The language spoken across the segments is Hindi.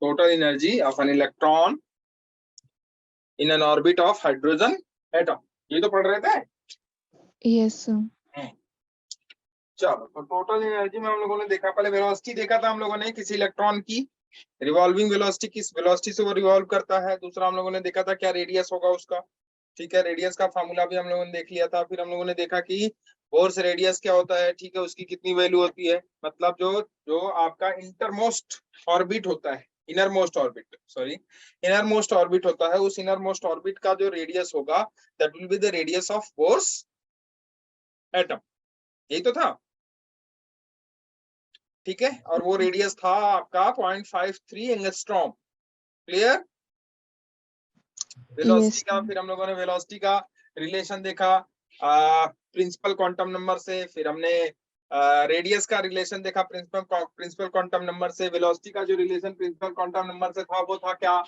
Total energy of an electron in an orbit of hydrogen atom. ये तो पढ़ रहे थे। Yes sir. चलो, तो टोटल एनर्जी में हम लोगों ने देखा, पहले वेलोसिटी देखा था हम लोगों ने किसी इलेक्ट्रॉन की, रिवॉल्विंग वेलोसिटी, किस वेलोसिटी से वो रिवॉल्व करता है। दूसरा हम लोगों ने देखा था क्या रेडियस होगा उसका, ठीक है, रेडियस का फार्मूला भी हम लोगों ने देख लिया था। फिर हम लोगों ने देखा कि फोर्स रेडियस क्या होता है, ठीक है, उसकी कितनी वैल्यू होती है, मतलब जो जो आपका इंटरमोस्ट ऑर्बिट होता है, inner most orbit, sorry, inner most orbit होता है, उस इनर मोस्ट ऑर्बिट का जो रेडियस होगा that will be the radius of force atom. यही तो था, ठीक है, और वो रेडियस था आपका 0.53 एंगस्ट्रॉम। क्लियर। वेलोसिटी का, फिर हम लोगों ने वेलोसिटी का रिलेशन देखा प्रिंसिपल क्वांटम नंबर से, फिर हमने रेडियस का रिलेशन देखा प्रिंसिपल क्वांटम नंबर से। वेलोसिटी का जो रिलेशन प्रिंसिपल क्वांटम नंबर से था वो था क्या,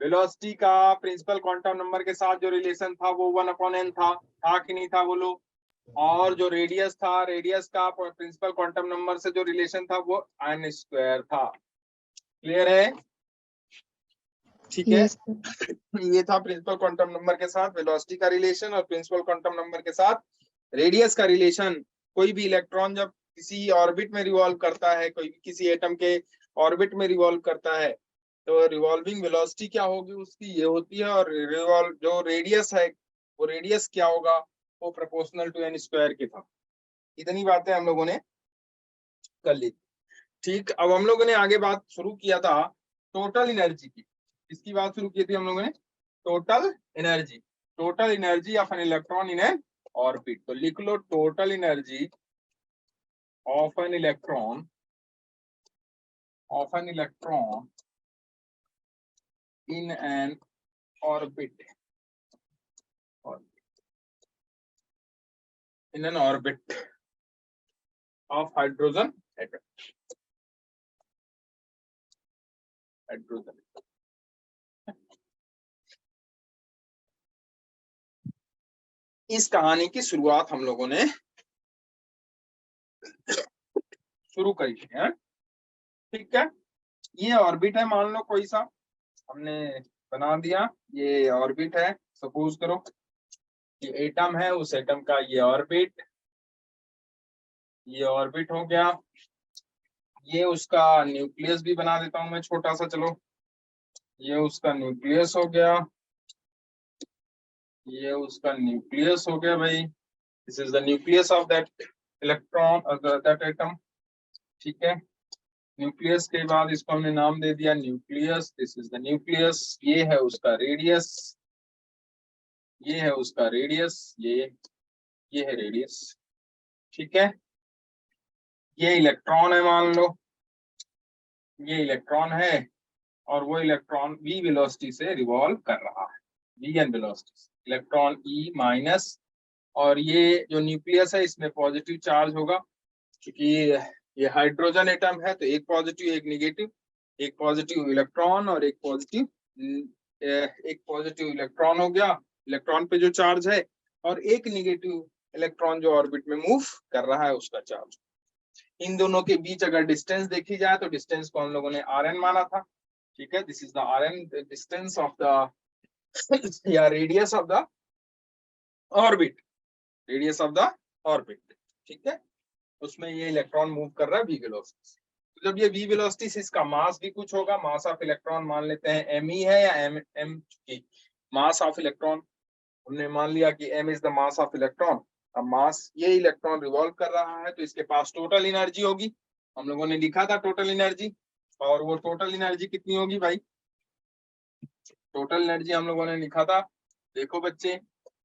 वेलोसिटी का प्रिंसिपल क्वांटम नंबर के साथ जो रिलेशन था वो 1/n था कि नहीं था बोलो। और जो रेडियस था, रेडियस का प्रिंसिपल क्वांटम नंबर से जो रिलेशन था वो n² था। क्लियर है, ठीक है। यस ये था प्रिंसिपल क्वांटम नंबर के साथ वेलोसिटी का रिलेशन और प्रिंसिपल क्वांटम नंबर के साथ रेडियस का रिलेशन। कोई भी इलेक्ट्रॉन जब किसी ऑर्बिट में रिवॉल्व करता है, कोई भी किसी एटम के ऑर्बिट में रिवॉल्व करता है, तो रिवॉल्विंग वेलोसिटी क्या होगी उसकी, ये होती है। और रिवॉल्व जो रेडियस है, वो रेडियस क्या होगा, वो प्रोपोर्शनल टू n² के था। इतनी बातें हम लोगों ने कर ली, ठीक। अब हम लोगों ने आगे बात शुरू किया था टोटल एनर्जी की। इसकी बात शुरू की थी हम लोगों ने, total energy of an electron in an orbit. तो लिख लो total energy of an electron in an orbit, in an orbit of hydrogen atom, hydrogen. इस कहानी की शुरुआत हम लोगों ने शुरू करी है, ठीक है। ये ऑर्बिट है, मान लो कोई सा हमने बना दिया, ये ऑर्बिट है। सपोज करो ये एटम है, उस एटम का ये ऑर्बिट हो गया। ये उसका न्यूक्लियस भी बना देता हूं मैं छोटा सा, चलो, ये उसका न्यूक्लियस हो गया, ये उसका न्यूक्लियस हो गया भाई। This is the nucleus of that electron, that atom, ठीक है। न्यूक्लियस के बाद इसको हमने नाम दे दिया nucleus, this is the nucleus. ये है उसका रेडियस, ये है उसका रेडियस, ये है रेडियस, ठीक है। ये इलेक्ट्रॉन है, मान लो ये इलेक्ट्रॉन है, और वो इलेक्ट्रॉन v वेलोसिटी से रिवॉल्व कर रहा है, vn velocity, electron e minus. और ये जो न्यूक्लियस है इसमें पॉजिटिव चार्ज होगा, क्योंकि ये हाइड्रोजन एटम है, तो एक पॉजिटिव एक निगेटिव, एक पॉजिटिव इलेक्ट्रॉन और एक पॉजिटिव इलेक्ट्रॉन हो गया, इलेक्ट्रॉन पे जो चार्ज है, और एक निगेटिव इलेक्ट्रॉन जो ऑर्बिट में मूव कर रहा है उसका चार्ज। इन दोनों के बीच अगर डिस्टेंस देखी जाए तो डिस्टेंस को हम लोगों ने rn माना था, ठीक है। This is the rn distance of the या radius of the orbit, radius of the orbit, ठीक है। उसमें ये इलेक्ट्रॉन मूव कर रहा है v वेलोसिटी। तो जब ये v वेलोसिटी से इसका मास भी कुछ होगा, मास ऑफ इलेक्ट्रॉन मान लेते हैं me है, या m की मास ऑफ इलेक्ट्रॉन हमने मान लिया कि m is the mass of electron. अब मास, ये इलेक्ट्रॉन रिवॉल्व कर रहा है तो इसके पास टोटल एनर्जी होगी, हम लोगों ने लिखा था टोटल एनर्जी। और वो टोटल एनर्जी कितनी होगी भाई, टोटल एनर्जी हम लोगों ने लिखा था, देखो बच्चे,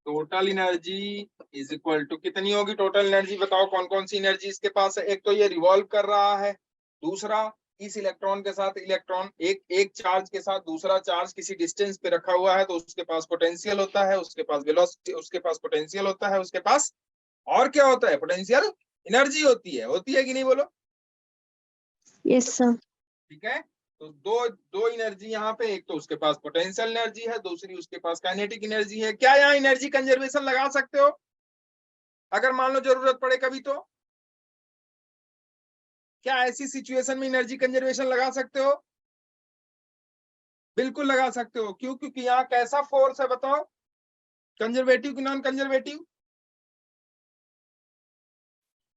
total energy is equal to कितनी होगी टोटल एनर्जी, बताओ कौन कौन सी एनर्जी इसके पास है। एक तो ये रिवॉल्व कर रहा है, दूसरा इस इलेक्ट्रॉन के साथ इलेक्ट्रॉन, एक चार्ज के साथ दूसरा चार्ज किसी डिस्टेंस पे रखा हुआ है तो उसके पास पोटेंशियल होता है, उसके पास वेलोसिटी, उसके पास पोटेंशियल होता है, उसके पास और क्या होता है, पोटेंशियल एनर्जी होती है कि नहीं बोलो। Yes sir. ठीक है, तो दो एनर्जी यहाँ पे, एक तो उसके पास पोटेंशियल एनर्जी है, दूसरी उसके पास काइनेटिक एनर्जी है। क्या यहाँ एनर्जी कंजर्वेशन लगा सकते हो अगर मान लो जरूरत पड़े कभी, तो क्या ऐसी सिचुएशन में एनर्जी कंजर्वेशन लगा सकते हो? बिल्कुल लगा सकते हो। क्यों? क्योंकि यहाँ कैसा फोर्स है बताओ, कंजर्वेटिव कि नॉन कंजर्वेटिव?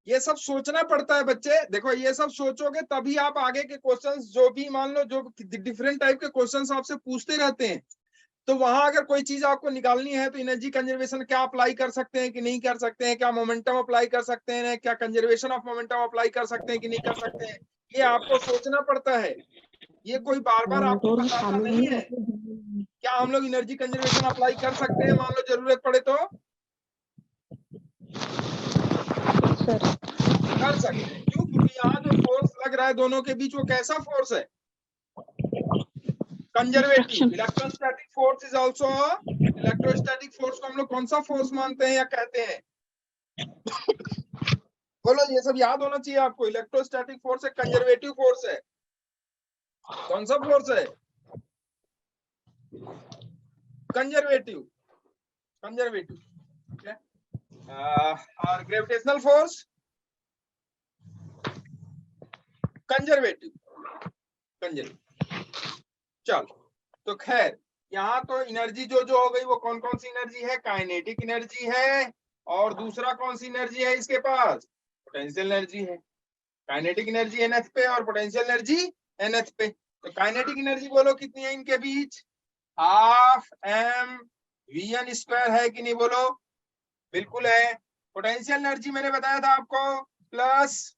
ये सब सोचना पड़ता है बच्चे। देखो ये सब सोचोगे तभी आप आगे के क्वेश्चंस, जो भी मान लो जो डिफरेंट टाइप के क्वेश्चंस आपसे पूछते रहते हैं, तो वहां अगर कोई चीज आपको निकालनी है तो एनर्जी कंजर्वेशन क्या अप्लाई कर सकते हैं कि नहीं कर सकते हैं, क्या मोमेंटम अप्लाई कर सकते हैं, क्या कंजर्वेशन ऑफ मोमेंटम अप्लाई कर सकते हैं कि नहीं कर सकते हैं, ये आपको सोचना पड़ता है। ये कोई बार बार आपको बताता नहीं है। क्या हम लोग एनर्जी कंजर्वेशन अप्लाई कर सकते हैं मान लो जरूरत पड़े तो? सर कर सकते हैं। क्यों? क्योंकि यहाँ जो फोर्स लग रहा है दोनों के बीच वो कैसा फोर्स है? Conservative. Electrostatic force is also, electrostatic force को हम लोग कौन सा फोर्स मानते हैं या कहते हैं? बोलो, ये सब याद होना चाहिए आपको। इलेक्ट्रोस्टैटिक फोर्स एक कंजर्वेटिव फोर्स है। कौन सा फोर्स है? Conservative, conservative. ठीक है। और ग्रेविटेशनल फोर्स कंजर्वेटिव, कंजर्वेटिव। चलो, तो खैर यहाँ तो एनर्जी जो जो हो गई वो कौन कौन सी एनर्जी है? काइनेटिक एनर्जी है, और दूसरा कौन सी एनर्जी है इसके पास? पोटेंशियल एनर्जी है। काइनेटिक एनर्जी nth पे और पोटेंशियल एनर्जी nth पे। तो काइनेटिक एनर्जी बोलो कितनी है इनके बीच? हाफ m vn स्क्वायर है कि नहीं बोलो? बिल्कुल है। पोटेंशियल एनर्जी मैंने बताया था आपको, प्लस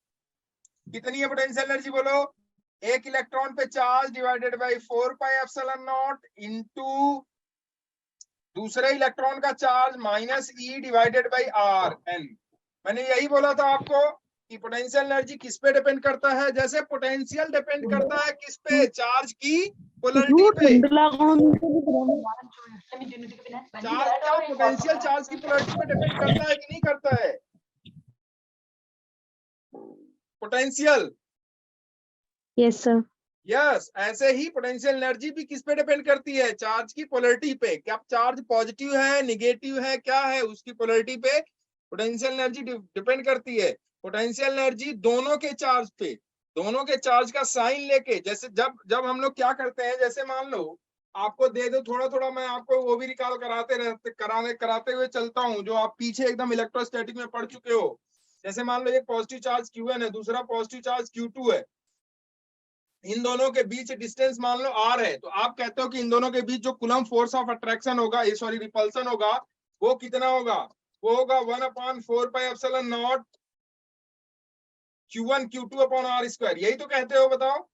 कितनी है पोटेंशियल एनर्जी बोलो? एक इलेक्ट्रॉन पे charge divided by 4 pi epsilon naught into दूसरे इलेक्ट्रॉन का charge minus E divided by R N. मैंने यही बोला था आपको कि पोटेंशियल एनर्जी किस पे डिपेंड करता है? जैसे पोटेंशियल डिपेंड करता है किस पे? चार्ज की पोलैरिटी पे। चार्ज क्या पोटेंशियल चार्ज की पोलैरिटी पे डिपेंड करता है कि नहीं करता है? पोटेंशियल। Yes sir. यस, ऐसे ही पोटेंशियल एनर्जी भी किस पे डिपेंड करती है? चार्ज की पोलैरिटी पे। क्या चार्ज पॉजिटिव है, नेगेटिव है, क्या है, उसकी पोलैरिटी पे पोटेंशियल एनर्जी डिपेंड करती है। पोटेंशियल एनर्जी दोनों के चार्ज पे, दोनों के चार्ज का साइन लेके, जैसे जब जब हम लोग क्या करते हैं, जैसे मान लो आपको दे दो थोड़ा थोड़ा, मैं आपको वो भी रिकॉल कराते हुए चलता हूँ जो आप पीछे एकदम इलेक्ट्रोस्टैटिक में पढ़ चुके हो। जैसे मान लो एक पॉजिटिव चार्ज Qn है, दूसरा पॉजिटिव चार्ज Q2 है। इन दोनों के बीच डिस्टेंस मान लो r है, तो आप कहते हो कि इन दोनों के बीच जो कूलम्ब फोर्स ऑफ अट्रैक्शन होगा, ये सॉरी रिपल्सन होगा, वो कितना होगा? वो होगा 1/4 पाई epsilon not Q1 Q2 upon r square. यही तो कहते हो, बताओ।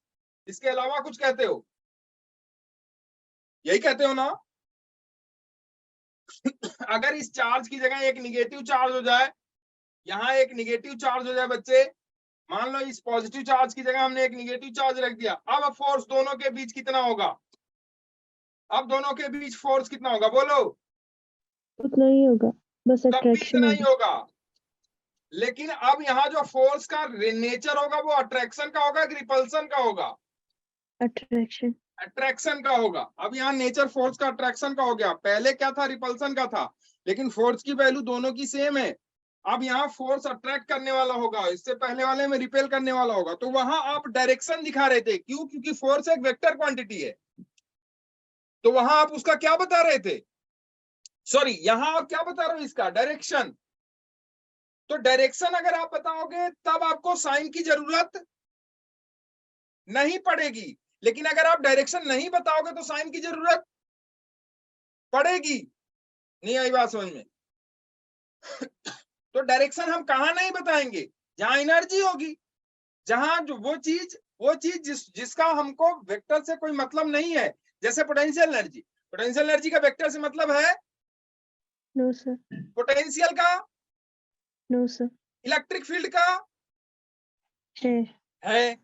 इसके अलावा कुछ कहते हो? यही कहते हो ना? अगर इस चार्ज की जगह एक निगेटिव चार्ज हो जाए, यहाँ एक निगेटिव चार्ज हो जाए बच्चे, मान लो इस पॉजिटिव चार्ज की जगह हमने एक निगेटिव चार्ज रख दिया, अब फोर्स दोनों के बीच कितना होगा? अब दोनों के बीच फोर्स कितना होगा बोलो? उतना ही होगा, बस तब भी अट्रैक्शन इतना ही होगा। होगा। लेकिन अब यहाँ जो फोर्स का नेचर होगा वो अट्रैक्शन का होगा कि रिपल्सन का होगा? अट्रैक्शन। अट्रैक्शन का होगा। अब यहाँ नेचर फोर्स का अट्रैक्शन का हो गया, पहले क्या था? रिपल्सन का था। लेकिन फोर्स की वैल्यू दोनों की सेम है। अब यहाँ फोर्स अट्रैक्ट करने वाला होगा, इससे पहले वाले में रिपेल करने वाला होगा। तो वहां आप डायरेक्शन दिखा रहे थे। क्यों? क्योंकि फोर्स एक वेक्टर क्वांटिटी है। तो वहां आप उसका क्या बता रहे थे? सॉरी, यहां आप क्या बता रहे हो? इसका डायरेक्शन। तो डायरेक्शन अगर आप बताओगे तब आपको साइन की जरूरत नहीं पड़ेगी। लेकिन अगर आप डायरेक्शन नहीं बताओगे तो साइन की जरूरत पड़ेगी। नहीं आई बात समझ में? तो डायरेक्शन हम कहां नहीं बताएंगे? जहां एनर्जी होगी, जहां जो वो चीज जिसका हमको वेक्टर से कोई मतलब नहीं है। जैसे पोटेंशियल एनर्जी, पोटेंशियल एनर्जी का वेक्टर से मतलब है? No sir. पोटेंशियल का? No sir. इलेक्ट्रिक फील्ड का? है।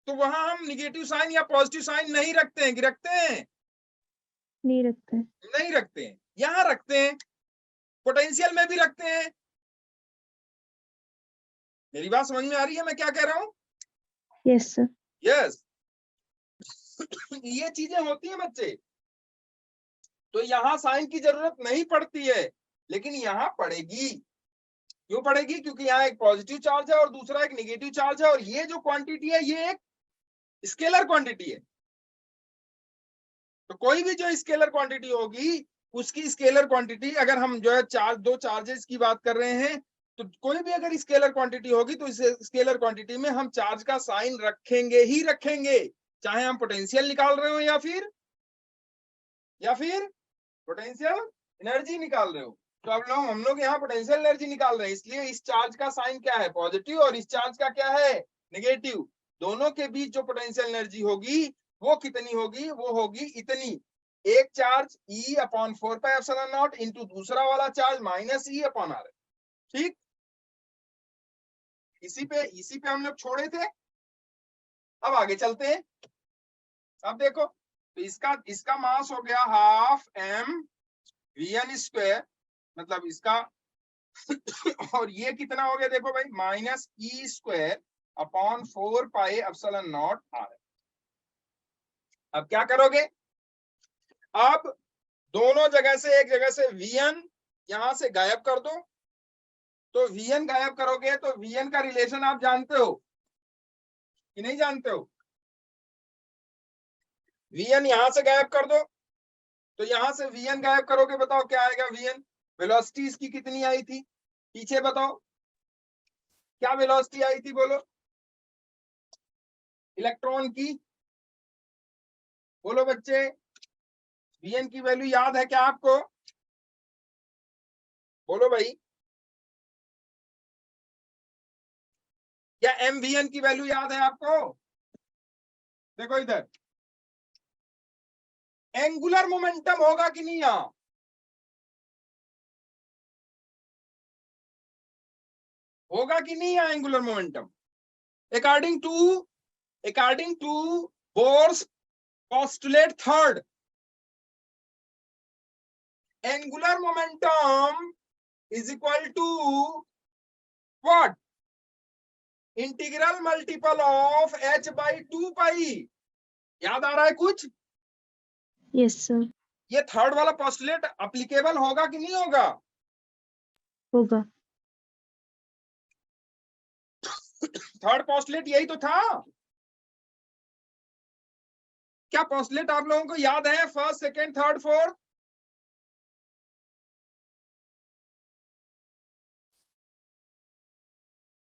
तो वहां हम निगेटिव साइन या पॉजिटिव साइन नहीं रखते हैं कि रखते हैं? नहीं रखते हैं। नहीं रखते हैं। यहां रखते हैं, पोटेंशियल में भी रखते हैं। मेरी बात समझ में आ रही है मैं क्या कह रहा हूं? Yes sir. यस। ये चीजें होती हैं बच्चे। तो यहाँ साइन की जरूरत नहीं पड़ती है, लेकिन यहाँ पड़ेगी। क्यों पड़ेगी? क्योंकि यहाँ एक पॉजिटिव चार्ज है और दूसरा एक नेगेटिव चार्ज है, और ये जो क्वांटिटी है ये एक स्केलर क्वांटिटी है। तो कोई भी जो स्केलर क्वांटिटी होगी उसकी स्केलर क्वांटिटी, अगर हम जो है चार्ज, दो चार्जेस की बात कर रहे हैं, तो कोई भी अगर स्केलर क्वांटिटी होगी तो इस स्केलर क्वांटिटी में हम चार्ज का साइन रखेंगे ही रखेंगे, चाहे हम पोटेंशियल निकाल रहे हो या फिर पोटेंशियल एनर्जी निकाल रहे हो। तो अब लोग, हम लोग यहाँ पोटेंशियल एनर्जी निकाल रहे हैं, इसलिए इस चार्ज का साइन क्या है, पॉजिटिव, और इस चार्ज का क्या है, नेगेटिव। दोनों के बीच जो पोटेंशियल एनर्जी होगी वो कितनी होगी, वो होगी इतनी, एक चार्ज E अपॉन 4πε0 इंटू दूसरा वाला charge minus E upon R। ठीक, इसी पे हम लोग छोड़े थे। अब आगे चलते हैं। अब देखो, तो इसका मास हो गया हाफ mv(n²), मतलब इसका और ये कितना हो गया, देखो भाई, -E² अपॉन 4πε0 R। अब क्या करोगे, अब दोनों जगह से, एक जगह से Vn यहां से गायब कर दो, तो Vn गायब करोगे तो Vn का रिलेशन आप जानते हो कि नहीं जानते हो, Vn यहां से गायब कर दो, तो यहां से Vn गायब करोगे, बताओ क्या आएगा Vn, वेलोसिटी इसकी कितनी आई थी, पीछे बताओ क्या वेलोसिटी आई थी, बोलो इलेक्ट्रॉन की, बोलो बच्चे, Vn की वैल्यू याद है क्या आपको, बोलो भाई, क्या mvn की वैल्यू याद है आपको, देखो इधर, एंगुलर मोमेंटम होगा कि नहीं, यहां होगा कि नहीं यहां angular momentum, according to Bohr's postulate third, angular momentum is equal to what, integral multiple of h/2π। याद आ रहा है कुछ, यस सर। ये थर्ड वाला पोस्टुलेट एप्लीकेबल होगा कि नहीं होगा, होगा। थर्ड पोस्टुलेट यही तो था, क्या पोस्टुलेट आप लोगों को याद है, फर्स्ट, सेकंड, थर्ड, फोर्थ,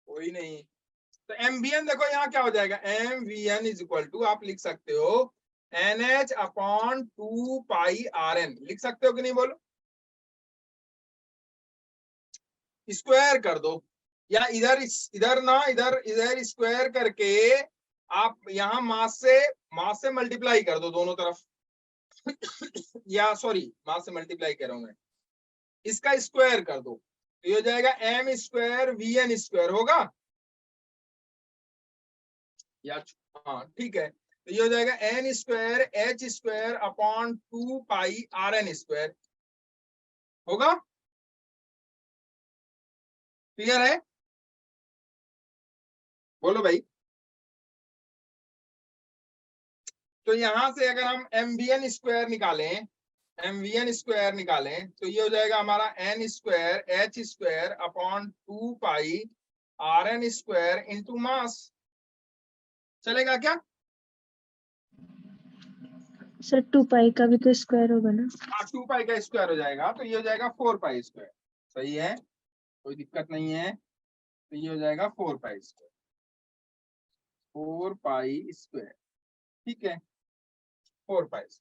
कोई नहीं। तो mvn देखो यहाँ क्या हो जाएगा, mvn इज इक्वल टू, आप लिख सकते हो nh अपॉन 2πrn, लिख सकते हो कि नहीं, बोलो, स्क्वायर कर दो, या इधर इधर स्क्वायर करके आप यहाँ मास से मल्टीप्लाई कर दो दोनों तरफ या सॉरी, मास से मल्टीप्लाई कर रहा हूं मैं, इसका स्क्वायर कर दो, तो ये हो जाएगा m² vn² होगा, या हाँ ठीक है, तो ये हो जाएगा n² h² अपॉन 2πrn² होगा, क्लियर है, बोलो भाई। तो यहां से अगर हम mvn² निकालें तो ये हो जाएगा हमारा n² h² upon 2πrn² into mass, चलेगा क्या, सर 2π का भी तो स्क्वायर होगा ना। हाँ 2π का स्क्वायर हो जाएगा, तो ये हो जाएगा 4π², सही है, कोई दिक्कत नहीं है, तो ये हो जाएगा 4π², ठीक है, 4π।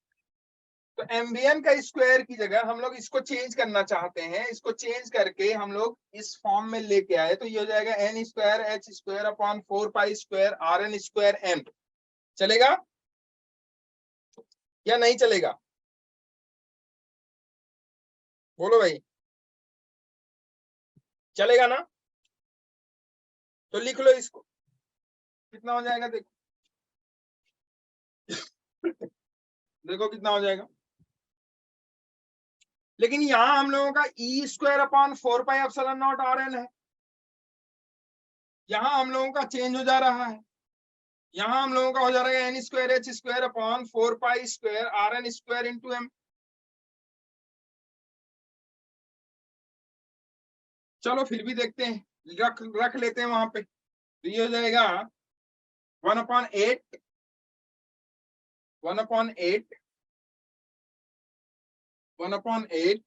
तो mvn का स्क्वायर की जगह हम लोग इसको चेंज करना चाहते हैं, इसको चेंज करके हम लोग इस फॉर्म में लेके आए, तो ये हो जाएगा n² h² upon 4π² rn² m, चलेगा या नहीं चलेगा, बोलो भाई, चलेगा ना, तो लिख लो इसको, कितना हो जाएगा, देखो देखो कितना हो जाएगा, लेकिन यहां हम लोगों का E² अपॉन 4πε0 rn है, यहां हम लोगों का चेंज हो जा रहा है, यहां हम लोगों का हो जा रहा है n² h² upon 4π² rn² into m। चलो फिर भी देखते हैं, रख लेते हैं वहां पे, तो ये हो जाएगा 1/8 1/8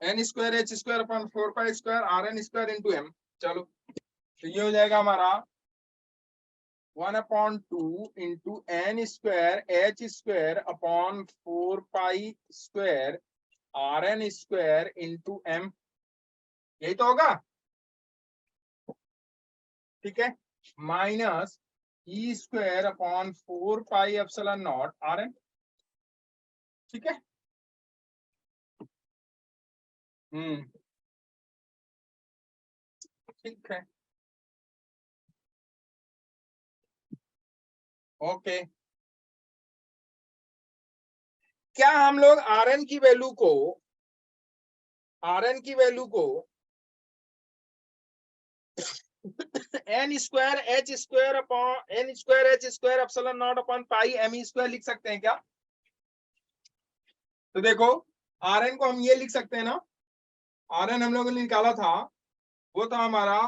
n square h square upon 4 pi square rn square into m। चलो तो ये हो जाएगा हमारा 1/2 into n square h square upon 4 pi square rn square into m। यही तो होगा, ठीक है, minus e square upon 4 pi epsilon not rn। ठीक है, ठीक है, ओके। क्या हम लोग rn की वैल्यू को n square h square upon n square h square epsilon not upon pi m square लिख सकते हैं क्या? तो देखो rn को हम ये लिख सकते हैं ना, rn हम लोगों ने निकाला था, वो था हमारा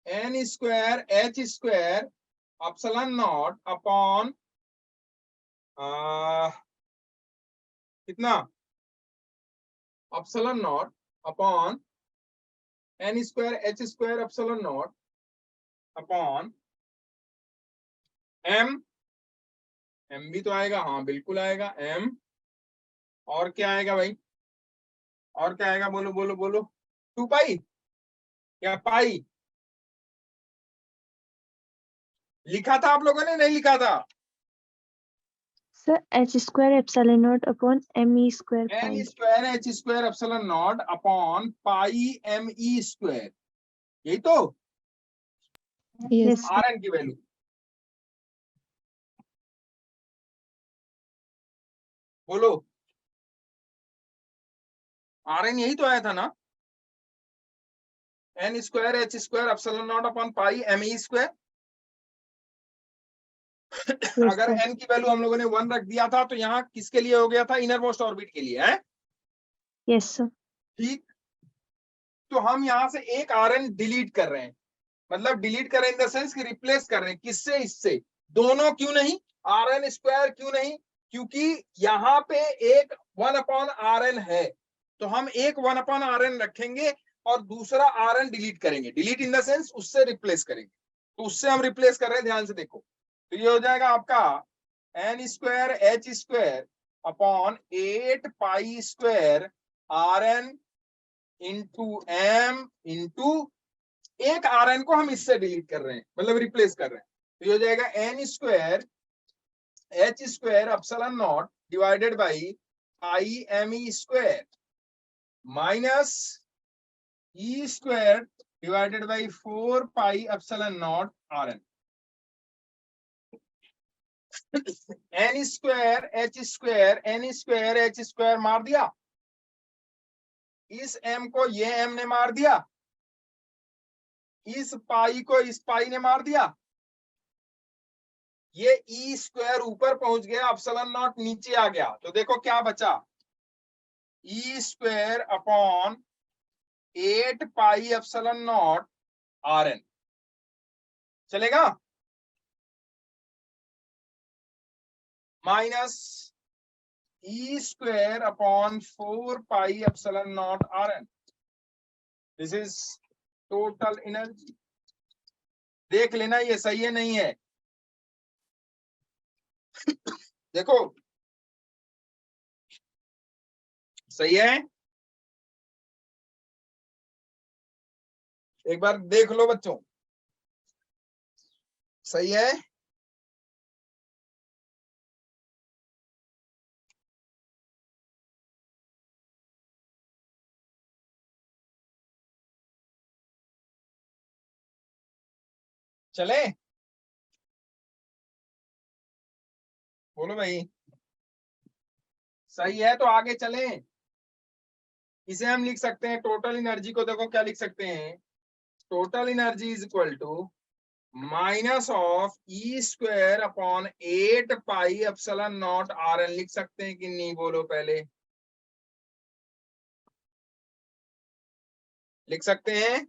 n square h square epsilon not upon कितना, epsilon not upon n square h square epsilon not upon m। भी तो आएगा, हाँ बिल्कुल आएगा m। और क्या आएगा भाई, और क्या आएगा, बोलो बोलो बोलो, 2 पाई या पाई लिखा था आप लोगों ने, नहीं लिखा था? Sir h square epsilon not upon m square n pi. Square h square epsilon not upon pi m square, यही तो यस सर। rn की वैल्यू। बोलो, rn यही तो आया था ना, n square h square epsilon not upon pi m square. Yes अगर सर। n की वैल्यू हम लोगों ने 1 रख दिया था तो यहाँ किसके लिए हो गया था, इनर मोस्ट ऑर्बिट के लिए है, यस सर। ठीक। तो हम यहाँ से एक rn डिलीट कर रहे हैं, मतलब डिलीट कर रहे हैं इन द सेंस कि रिप्लेस कर रहे हैं, किससे, इससे। दोनों क्यों नहीं, rn स्क्वायर क्यों नहीं, क्योंकि यहाँ पे एक 1/rn है, तो हम एक 1/rn रखेंगे और दूसरा rn डिलीट करेंगे, डिलीट इन द सेंस उससे रिप्लेस करेंगे। तो उससे हम रिप्लेस कर रहे हैं, ध्यान से देखो। तो ये हो जाएगा आपका n square h square upon 8 pi square rn into m into एक rn को हम इससे डिलीट कर रहे हैं, मतलब रिप्लेस कर रहे हैं। तो ये हो जाएगा n square h square epsilon not divided by pi m square minus e square divided by 4 pi epsilon not rn। n square h square n square h square मार दिया, इस m को ये m ने मार दिया, इस पाई को इस पाई ने मार दिया, ये ई स्क्वायर ऊपर पहुंच गया, एप्सिलॉन नॉट नीचे आ गया। तो देखो क्या बचा, e square upon 8 pi epsilon not rn। चलेगा, minus e square upon 4 pi epsilon not rn। This is total energy. देख लेना ये सही है नहीं है, देखो सही है, एक बार देख लो बच्चों, सही है। चले, बोलो भाई, सही है तो आगे चलें। इसे हम लिख सकते हैं, टोटल एनर्जी को देखो क्या लिख सकते हैं, total energy is equal to minus of E square upon 8 pi epsilon not rn। लिख सकते हैं कि नहीं, बोलो पहले, लिख सकते हैं?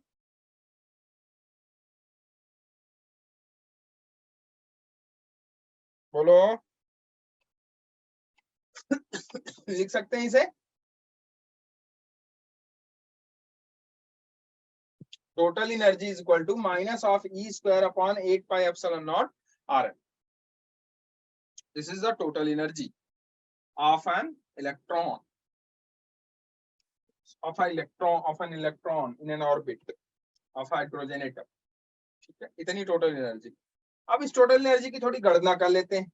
बोलो, लिख सकते हैं इसे, total energy is equal to minus of E square upon 8 pi epsilon naught Rn. This is the total energy of an electron, of an electron in an orbit of hydrogen atom. ठीक है, इतनी टोटल एनर्जी। अब इस टोटल एनर्जी की थोड़ी गणना कर लेते हैं।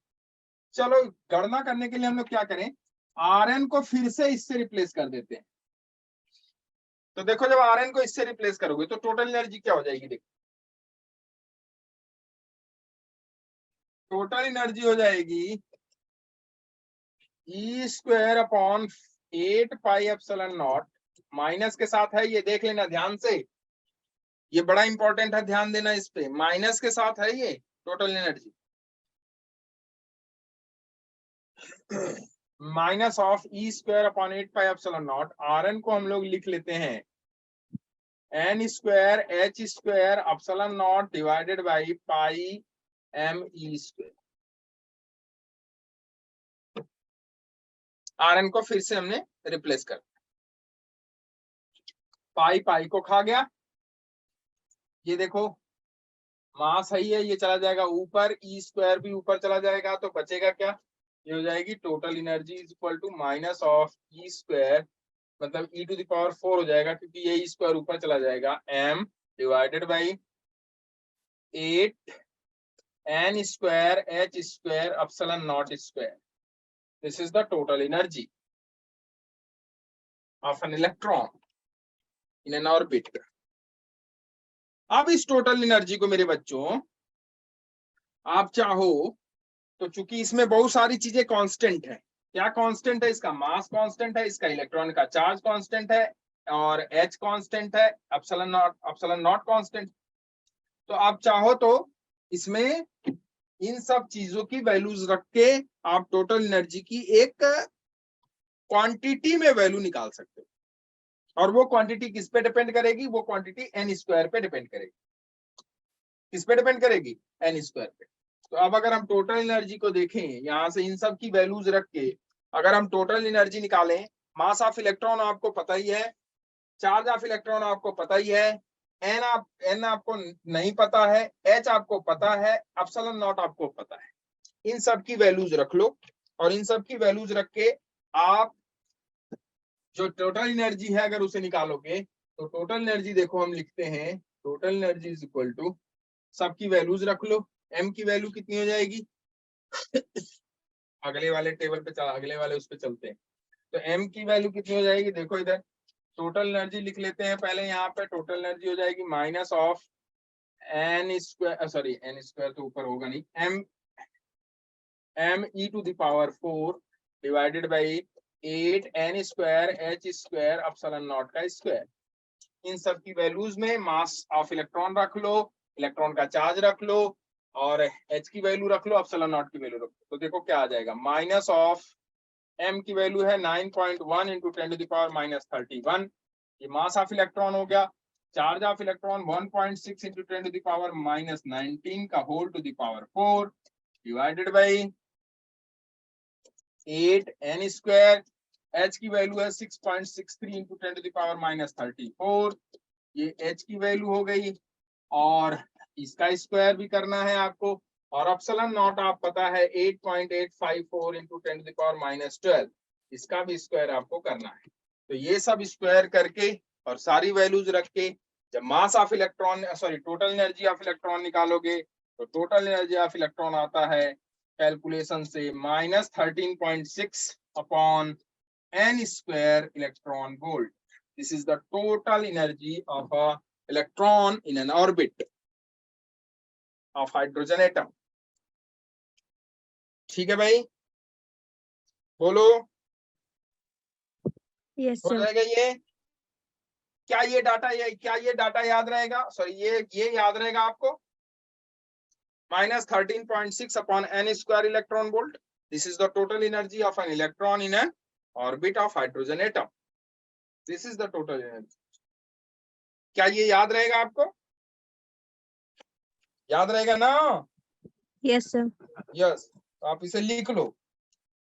चलो गणना करने के लिए हम लोग क्या करें, Rn को फिर से इससे रिप्लेस कर देते हैं। तो देखो जब Rn को इससे रिप्लेस करोगे तो टोटल एनर्जी क्या हो जाएगी, देखो टोटल एनर्जी हो जाएगी E square upon 8 pi epsilon not, minus के साथ है, ये देख लेना ध्यान से, ये बड़ा इंपॉर्टेंट है, ध्यान देना इस पे, माइनस के साथ है ये total energy, minus of E square upon 8 pi epsilon not. Rn को हम लोग लिख लेते हैं n square h square epsilon not divided by pi m E square. Rn को फिर से हमने रिप्लेस कर, पाई पाई को खा गया, ये देखो मास है ये चला जाएगा ऊपर, E स्क्वायर भी ऊपर चला जाएगा, तो बचेगा क्या, ये हो जाएगी total energy is equal to minus of E square, मतलब e टू द पावर 4 हो जाएगा क्योंकि ये E स्क्वायर ऊपर चला जाएगा, m divided by 8 n square h square epsilon not square. This is the total energy of an electron in an orbit. अब इस टोटल एनर्जी को मेरे बच्चों आप चाहो तो, चूंकि इसमें बहुत सारी चीजें कांस्टेंट है, क्या कांस्टेंट है, इसका मास कांस्टेंट है, इसका इलेक्ट्रॉन का चार्ज कांस्टेंट है, और h कांस्टेंट है, एप्सिलॉन नॉट कांस्टेंट। तो आप चाहो तो इसमें इन सब चीजों की वैल्यूज रख के आप टोटल एनर्जी की एक क्वांटिटी में वैल्यू निकाल सकते हो, और वो क्वांटिटी किस पे डिपेंड करेगी, वो क्वांटिटी n स्क्वायर पे डिपेंड करेगी। किस पे डिपेंड करेगी, n स्क्वायर पे। तो अब अगर हम टोटल एनर्जी को देखें, यहाँ से इन सब की वैल्यूज रख के अगर हम टोटल एनर्जी निकालें, मास ऑफ इलेक्ट्रॉन आपको पता ही है, चार्ज ऑफ इलेक्ट्रॉन आपको पता ही है, n आपको नहीं पता है, h आपको पता है, एप्सिलॉन नॉट आपको पता है, इन सब की वैल्यूज रख लो, और इन सब की वैल्यूज रख के आप जो टोटल एनर्जी है अगर उसे निकालोगे तो टोटल एनर्जी देखो हम लिखते हैं, total energy is equal to, सबकी वैल्यूज रख लो, m की वैल्यू कितनी हो जाएगी, अगले वाले टेबल पे चला, अगले वाले उस पे चलते हैं, तो m की वैल्यू कितनी हो जाएगी, देखो इधर टोटल एनर्जी लिख लेते हैं पहले, यहाँ पे टोटल एनर्जी हो जाएगी minus of n square, sorry n square तो ऊपर होगा नहीं, m e to the power 4 divided by 8 n square h square epsilon naught का स्क्वायर। इन सब की वैल्यूज में मास ऑफ इलेक्ट्रॉन रख लो, इलेक्ट्रॉन का चार्ज रख लो, और h की वैल्यू रख लो, एप्सिलॉन नॉट की वैल्यू रख लो, तो देखो क्या आ जाएगा, माइनस ऑफ m की वैल्यू है 9.1 into 10 to the power minus 31, ये मास ऑफ इलेक्ट्रॉन हो गया, charge of electron 1.6 into 10 to the power minus 19 का whole to the power 4 divided by 8 n square, h की वैल्यू है 6.63 into 10 to the power minus 34, ये h की वैल्यू हो गई, और इसका स्क्वायर भी करना है आपको, और एप्सिलॉन नॉट आप पता है 8.854 into 10 to the power minus 12, इसका भी स्क्वायर आपको करना है। तो ये सब स्क्वायर करके और सारी वैल्यूज रख के जब मास of electron, sorry total energy of electron निकालोगे, तो टोटल एनर्जी ऑफ इलेक्ट्रॉन आता है कैलकुलेशन से minus 13.6 upon n square electron volt. This is the total energy of a electron in an orbit of hydrogen atom. ठीक है भाई, बोलो, Yes, हो sir. जाएगा ये, क्या ये डाटा याद रहेगा, सॉरी ये याद रहेगा आपको, minus 13.6 upon n square electron volt, this is the total energy of an electron in an orbit of hydrogen atom, this is the total energy. क्या ये याद रहेगा आपको, याद रहेगा ना, Yes, sir. यस, आप इसे लिख लो,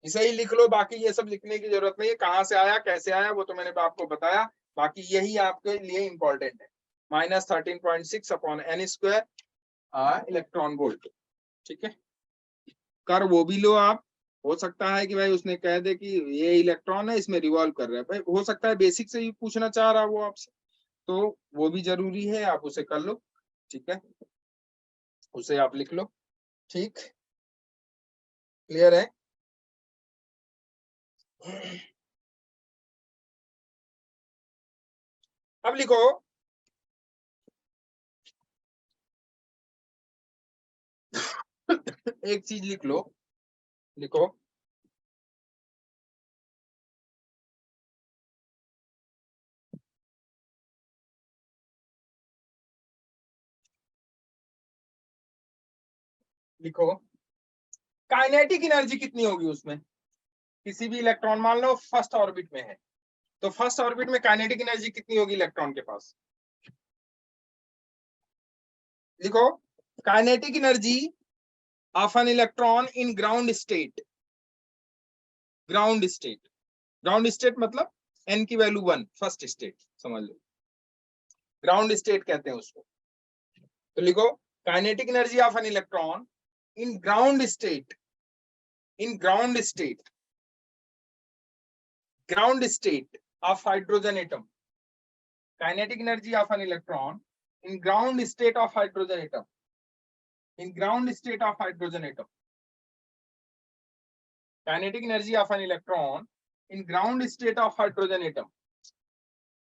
इसे ही लिख लो, बाकी ये सब लिखने की जरूरत नहीं है, कहाँ से आया कैसे आया वो तो मैंने आपको बताया, बाकी यही आपके लिए इंपॉर्टेंट है। -13.6 upon n square electron volt. ठीक है, कर वो भी लो आप। हो सकता है कि भाई उसने कह दे कि ये इलेक्ट्रॉन है इसमें रिवॉल्व कर रहा है, भाई हो सकता है बेसिक से ही पूछना चाह रहा वो आपसे, तो वो भी जरूरी है, आप उसे कर लो। ठीक है, उसे आप लिख लो। ठीक, क्लियर है? अब लिखो एक चीज लिख लो, लिखो लिखो काइनेटिक एनर्जी कितनी होगी उसमें, किसी भी इलेक्ट्रॉन मान लो फर्स्ट ऑर्बिट में है, तो फर्स्ट ऑर्बिट में काइनेटिक एनर्जी कितनी होगी इलेक्ट्रॉन के पास? लिखो kinetic energy of an electron in ground state. Ground state, ground state मतलब n की वैल्यू 1, फर्स्ट स्टेट समझ लो, ग्राउंड स्टेट कहते हैं उसको। तो लिखो kinetic energy of an electron in ground state, in ground state, ground state of hydrogen atom, kinetic energy of an electron in ground state of hydrogen atom, in ground state of hydrogen atom, kinetic energy of an electron in ground state of hydrogen atom,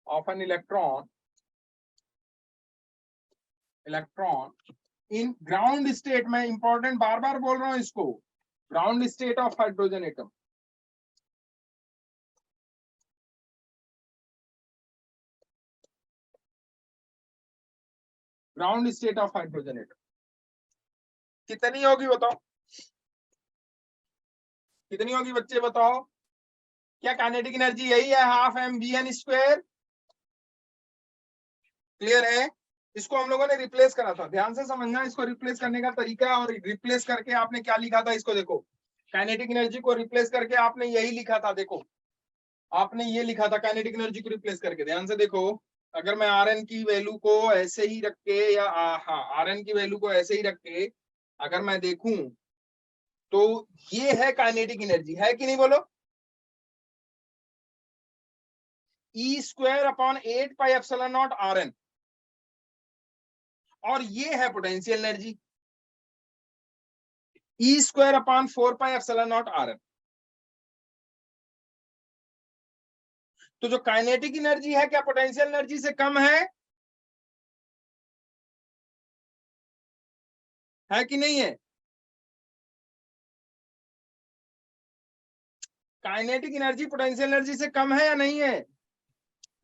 of an electron in ground state, मैं important बार बार बोल रहा हूं इसको, ground state of hydrogen atom, ground state of hydrogen atom कितनी होगी बताओ, कितनी होगी बच्चे बताओ? क्या काइनेटिक एनर्जी यही है, half M V N square? Clear है? इसको हम लोगों ने रिप्लेस करा था, ध्यान से समझना इसको रिप्लेस करने का तरीका, और रिप्लेस करके आपने क्या लिखा था इसको देखो, काइनेटिक एनर्जी को रिप्लेस करके आपने यही लिखा था, देखो आपने ये लिखा था काइनेटिक एनर्जी को रिप्लेस करके, ध्यान से देखो, अगर मैं आर एन की वैल्यू को ऐसे ही रख के, या हाँ आर एन की वैल्यू को ऐसे ही रख के अगर मैं देखूं तो ये है काइनेटिक एनर्जी, है कि नहीं बोलो? E square upon 8 pi epsilon not r n, और ये है potential energy e square upon 4 pi epsilon not r n. तो जो काइनेटिक एनर्जी है क्या पोटेंशियल एनर्जी से कम है कि नहीं है? काइनेटिक एनर्जी पोटेंशियल एनर्जी से कम है या नहीं है?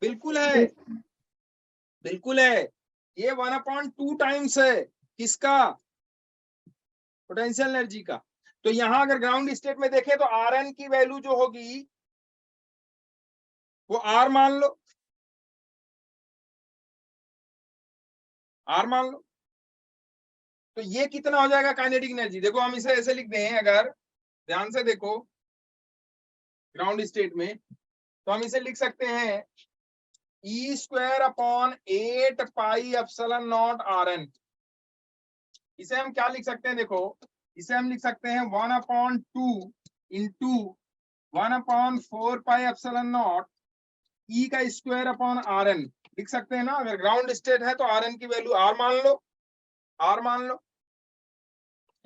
बिल्कुल है, बिल्कुल है, ये 1/2 टाइम्स है किसका? पोटेंशियल एनर्जी का। तो यहां अगर ग्राउंड स्टेट में देखें तो आर एन की वैल्यू जो होगी वो आर मान लो, आर मान लो, तो ये कितना हो जाएगा काइनेटिक एनर्जी? देखो हम इसे ऐसे लिख दें, अगर ध्यान से देखो ग्राउंड स्टेट में, तो हम इसे लिख सकते हैं e square upon 8 pi epsilon not r n. इसे हम क्या लिख सकते हैं देखो, इसे हम लिख सकते हैं 1/2 इंटू 1/4 पाई एप्सिलॉन नॉट ई का स्क्वायर अपॉन आर एन, लिख सकते हैं ना। अगर ग्राउंड स्टेट है तो आर एन की वैल्यू आर मान लो, आर मान लो,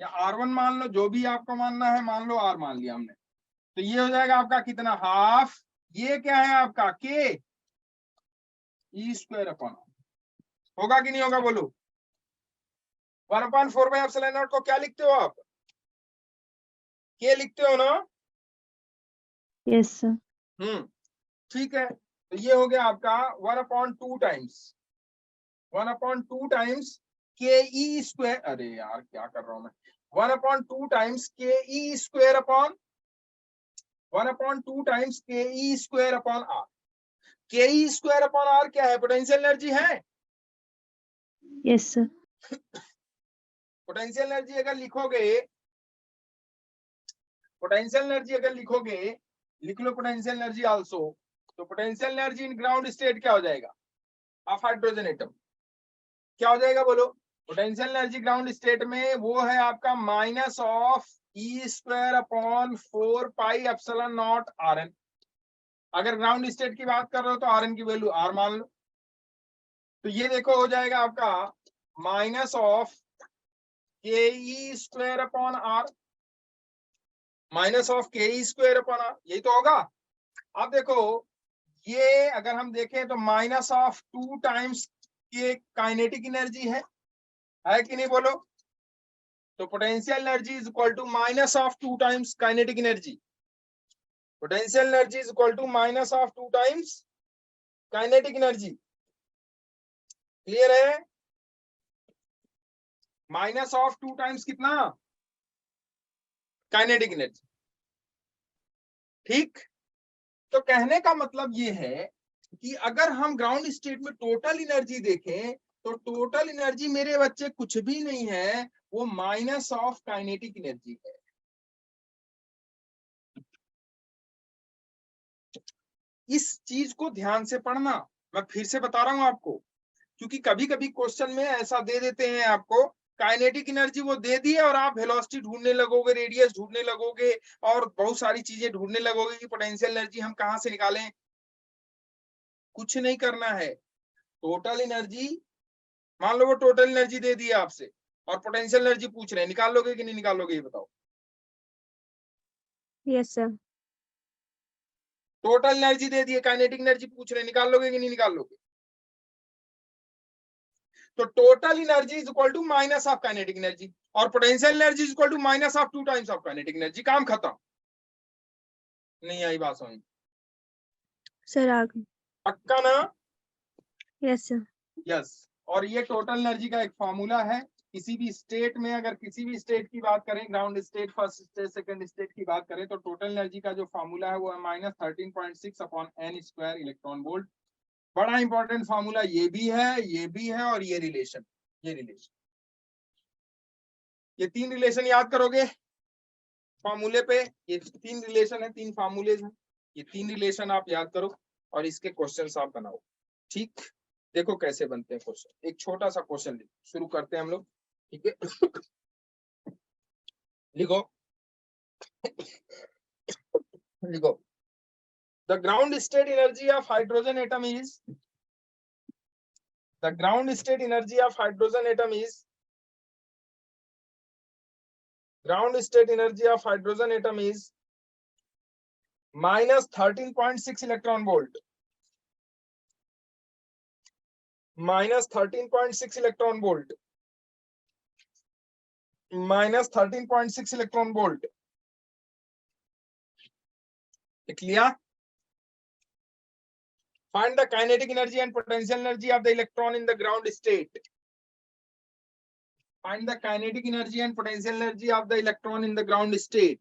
या R1 मान लो, जो भी आपको मानना है मान लो, आर मान लिया हमने। तो ये हो जाएगा आपका कितना, हाफ, ये क्या है आपका के ई स्क्वायर अपॉन, होगा कि नहीं होगा बोलो? 1/4 बाई एप्सिलॉन नॉट को क्या लिखते हो आप, के लिखते हो ना? Yes, sir. ठीक है, तो ये हो गया आपका 1/2 टाइम्स, 1/2 टाइम्स के ई स्क्वायर, अरे यार क्या कर रहा हूं मैं, 1/2 टाइम्स के ई स्क्वायर अपॉन 1/2 टाइम्स के ई स्क्वायर अपॉन आर। के ई स्क्वायर अपॉन आर क्या है, पोटेंशियल एनर्जी है। Yes, sir. पोटेंशियल एनर्जी अगर लिखोगे पोटेंशियल एनर्जी अगर लिखोगे, लिख लो पोटेंशियल एनर्जी आल्सो, तो potential energy in ground state क्या हो जाएगा ऑफ हाइड्रोजन एटम, क्या हो जाएगा बोलो। पोटेंशियल एनर्जी ग्राउंड स्टेट में वो है आपका माइनस ऑफ E²/4πε0 अगर ग्राउंड स्टेट की बात कर रहे हो तो Rn की वैल्यू R मान लो, तो ये देखो हो जाएगा आपका minus of KE²/R, minus of KE²/R, यही तो होगा। अब देखो ये अगर हम देखें तो माइनस ऑफ 2 टाइम्स ये काइनेटिक एनर्जी है कि नहीं बोलो। तो potential energy is equal to minus of 2 times kinetic energy, potential energy is equal to minus of 2 times kinetic energy, clear है। माइनस ऑफ 2 टाइम्स कितना काइनेटिक एनर्जी, ठीक। तो कहने का मतलब ये है कि अगर हम ग्राउंड स्टेट में टोटल एनर्जी देखें तो टोटल एनर्जी मेरे बच्चे कुछ भी नहीं है, वो माइनस ऑफ काइनेटिक एनर्जी है। इस चीज को ध्यान से पढ़ना, मैं फिर से बता रहा हूं आपको, क्योंकि कभी कभी क्वेश्चन में ऐसा दे देते हैं आपको काइनेटिक एनर्जी वो दे दी है और आप वेलोसिटी ढूंढने लगोगे, रेडियस ढूंढने लगोगे और बहुत सारी चीजें ढूंढने लगोगे कि पोटेंशियल एनर्जी हम कहां से निकालें। कुछ नहीं करना है, टोटल एनर्जी मान लो वो टोटल एनर्जी दे दी है आपसे और पोटेंशियल एनर्जी पूछ रहे हैं, निकाल लोगे कि नहीं निकालोगे ये बताओ। Yes sir. टोटल एनर्जी दे दी है, काइनेटिक एनर्जी पूछ रहे हैं, निकाल लोगे कि नहीं निकाल लोगे। तो total energy is equal to minus of kinetic energy और potential energy is equal to minus of 2 times of kinetic energy, काम खत्म। नहीं आई बात समझ सर आ गई। पक्का ना। Yes sir. यस, और ये टोटल एनर्जी का एक फॉर्मूला है। किसी भी स्टेट में अगर किसी भी स्टेट की बात करें, ground state, first state, second state की बात करें, तो टोटल एनर्जी का जो फॉर्मूला है वो है -13.6/n² इलेक्ट्रॉन वोल्ट। बड़ा इंपॉर्टेंट फॉर्मूला ये भी है, ये भी है और ये रिलेशन, ये 3 रिलेशन याद करोगे फॉर्मूले पे। ये 3 रिलेशन है, 3 फॉर्मूले हैं, ये 3 रिलेशन आप याद करो और इसके क्वेश्चंस आप बनाओ, ठीक। देखो कैसे बनते हैं क्वेश्चन। एक छोटा सा क्वेश्चन लिखो, शुरू करते हैं हम लोग, ठीक है। लिखो लिखो, the ground state energy of hydrogen atom is, the ground state energy of hydrogen atom is, ground state energy of hydrogen atom is -13.6 electron volt, -13.6 electron volt, -13.6 electron volt, clear। Find the kinetic energy and potential energy of the electron in the ground state. Find the kinetic energy and potential energy of the electron in the ground state.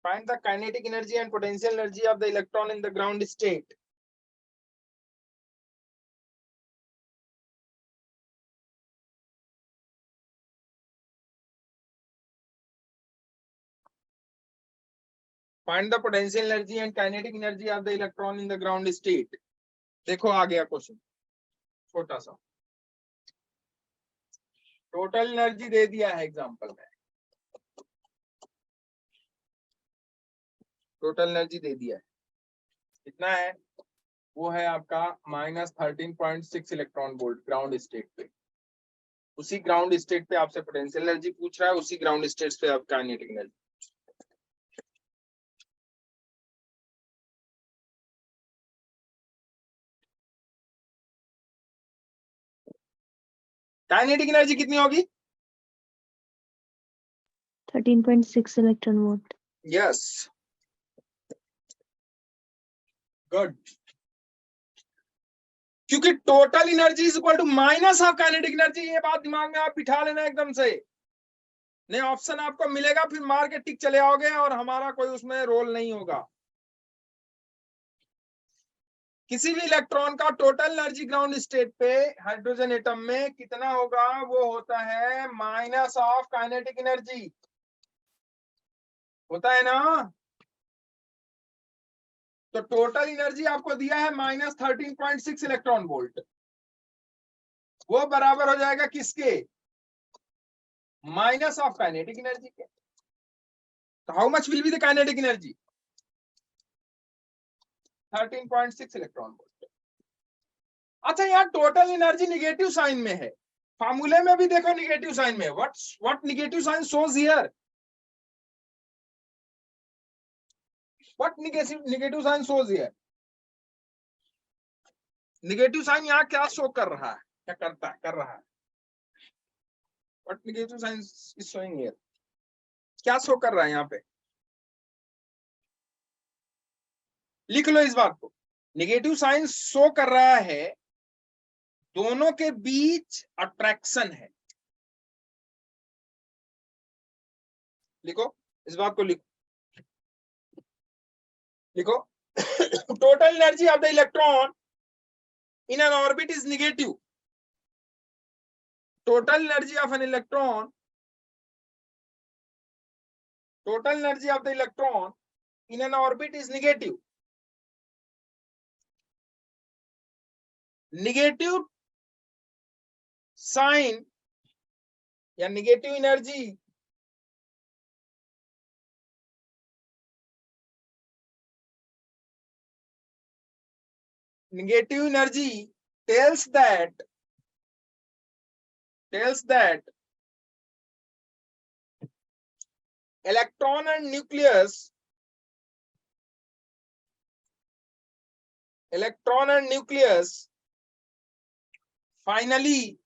Find the kinetic energy and potential energy of the electron in the ground state. Find the potential energy and kinetic energy of the electron in the ground state. देखो आ गया क्वेश्चन, छोटा सा। टोटल एनर्जी दे दिया है एग्जांपल में, टोटल एनर्जी दे दिया है, कितना है, वो है आपका -13.6 इलेक्ट्रॉन वोल्ट ग्राउंड स्टेट पे। उसी ग्राउंड स्टेट पे आपसे पोटेंशियल एनर्जी पूछ रहा है, उसी ग्राउंड स्टेट पे आप काइनेटिक एनर्जी। काइनेटिक एनर्जी कितनी होगी? 13.6 इलेक्ट्रॉन वोल्ट। Yes, good. क्योंकि total energy is equal to minus of kinetic energy, ये बात दिमाग में आप बिठा लेना एकदम से। नहीं ऑप्शन आपको मिलेगा, फिर मार के टिक चले आओगे और हमारा कोई उसमें रोल नहीं होगा। किसी भी इलेक्ट्रॉन का टोटल एनर्जी ग्राउंड स्टेट पे हाइड्रोजन एटम में कितना होगा, वो होता है माइनस ऑफ काइनेटिक एनर्जी। होता है ना। तो टोटल एनर्जी आपको दिया है -13.6 इलेक्ट्रॉन वोल्ट, वो बराबर हो जाएगा किसके, माइनस ऑफ काइनेटिक एनर्जी के। तो how much will be the kinetic energy, 13.6 electron volt. अच्छा, यहाँ टोटल एनर्जी निगेटिव साइन में है, फार्मूले में भी देखो निगेटिव साइन में। What negative sign shows here, what negative sign shows here, negative sign यहाँ क्या शो कर रहा है, क्या कर रहा है, what negative sign is showing here, क्या शो कर रहा है यहाँ पे, लिख लो इस बात को। निगेटिव साइन शो कर रहा है दोनों के बीच अट्रैक्शन है, लिखो इस बात को, लिखो total energy of the electron in an orbit is negative, total energy of an electron, total energy of the electron in an orbit is negative. Negative sign या negative energy tells that electron and nucleus finally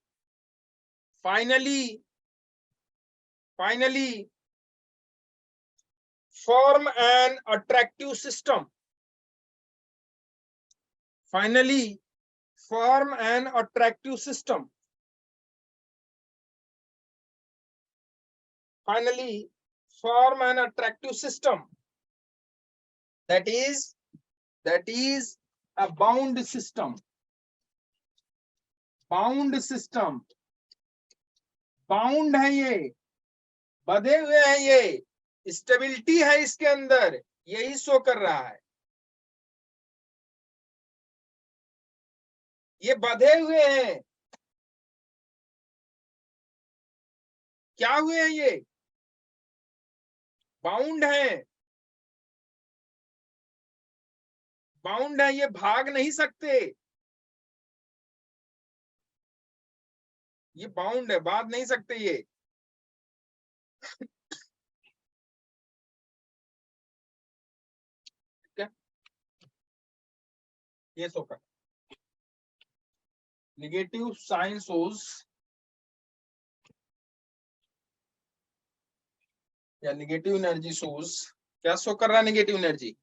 form an attractive system, finally form an attractive system, finally form an attractive system, that is a bound system, bound system, bound है ये, बंधे हुए हैं, ये स्टेबिलिटी है इसके अंदर, यही शो कर रहा है, ये बंधे हुए हैं, क्या हुए हैं ये, बाउंड है, बाउंड है, ये भाग नहीं सकते, ये बाउंड है, भाग नहीं सकते ये। क्या ये शो कर, नेगेटिव साइन शोज या नेगेटिव एनर्जी शोज, क्या शो कर रहा है नेगेटिव एनर्जी,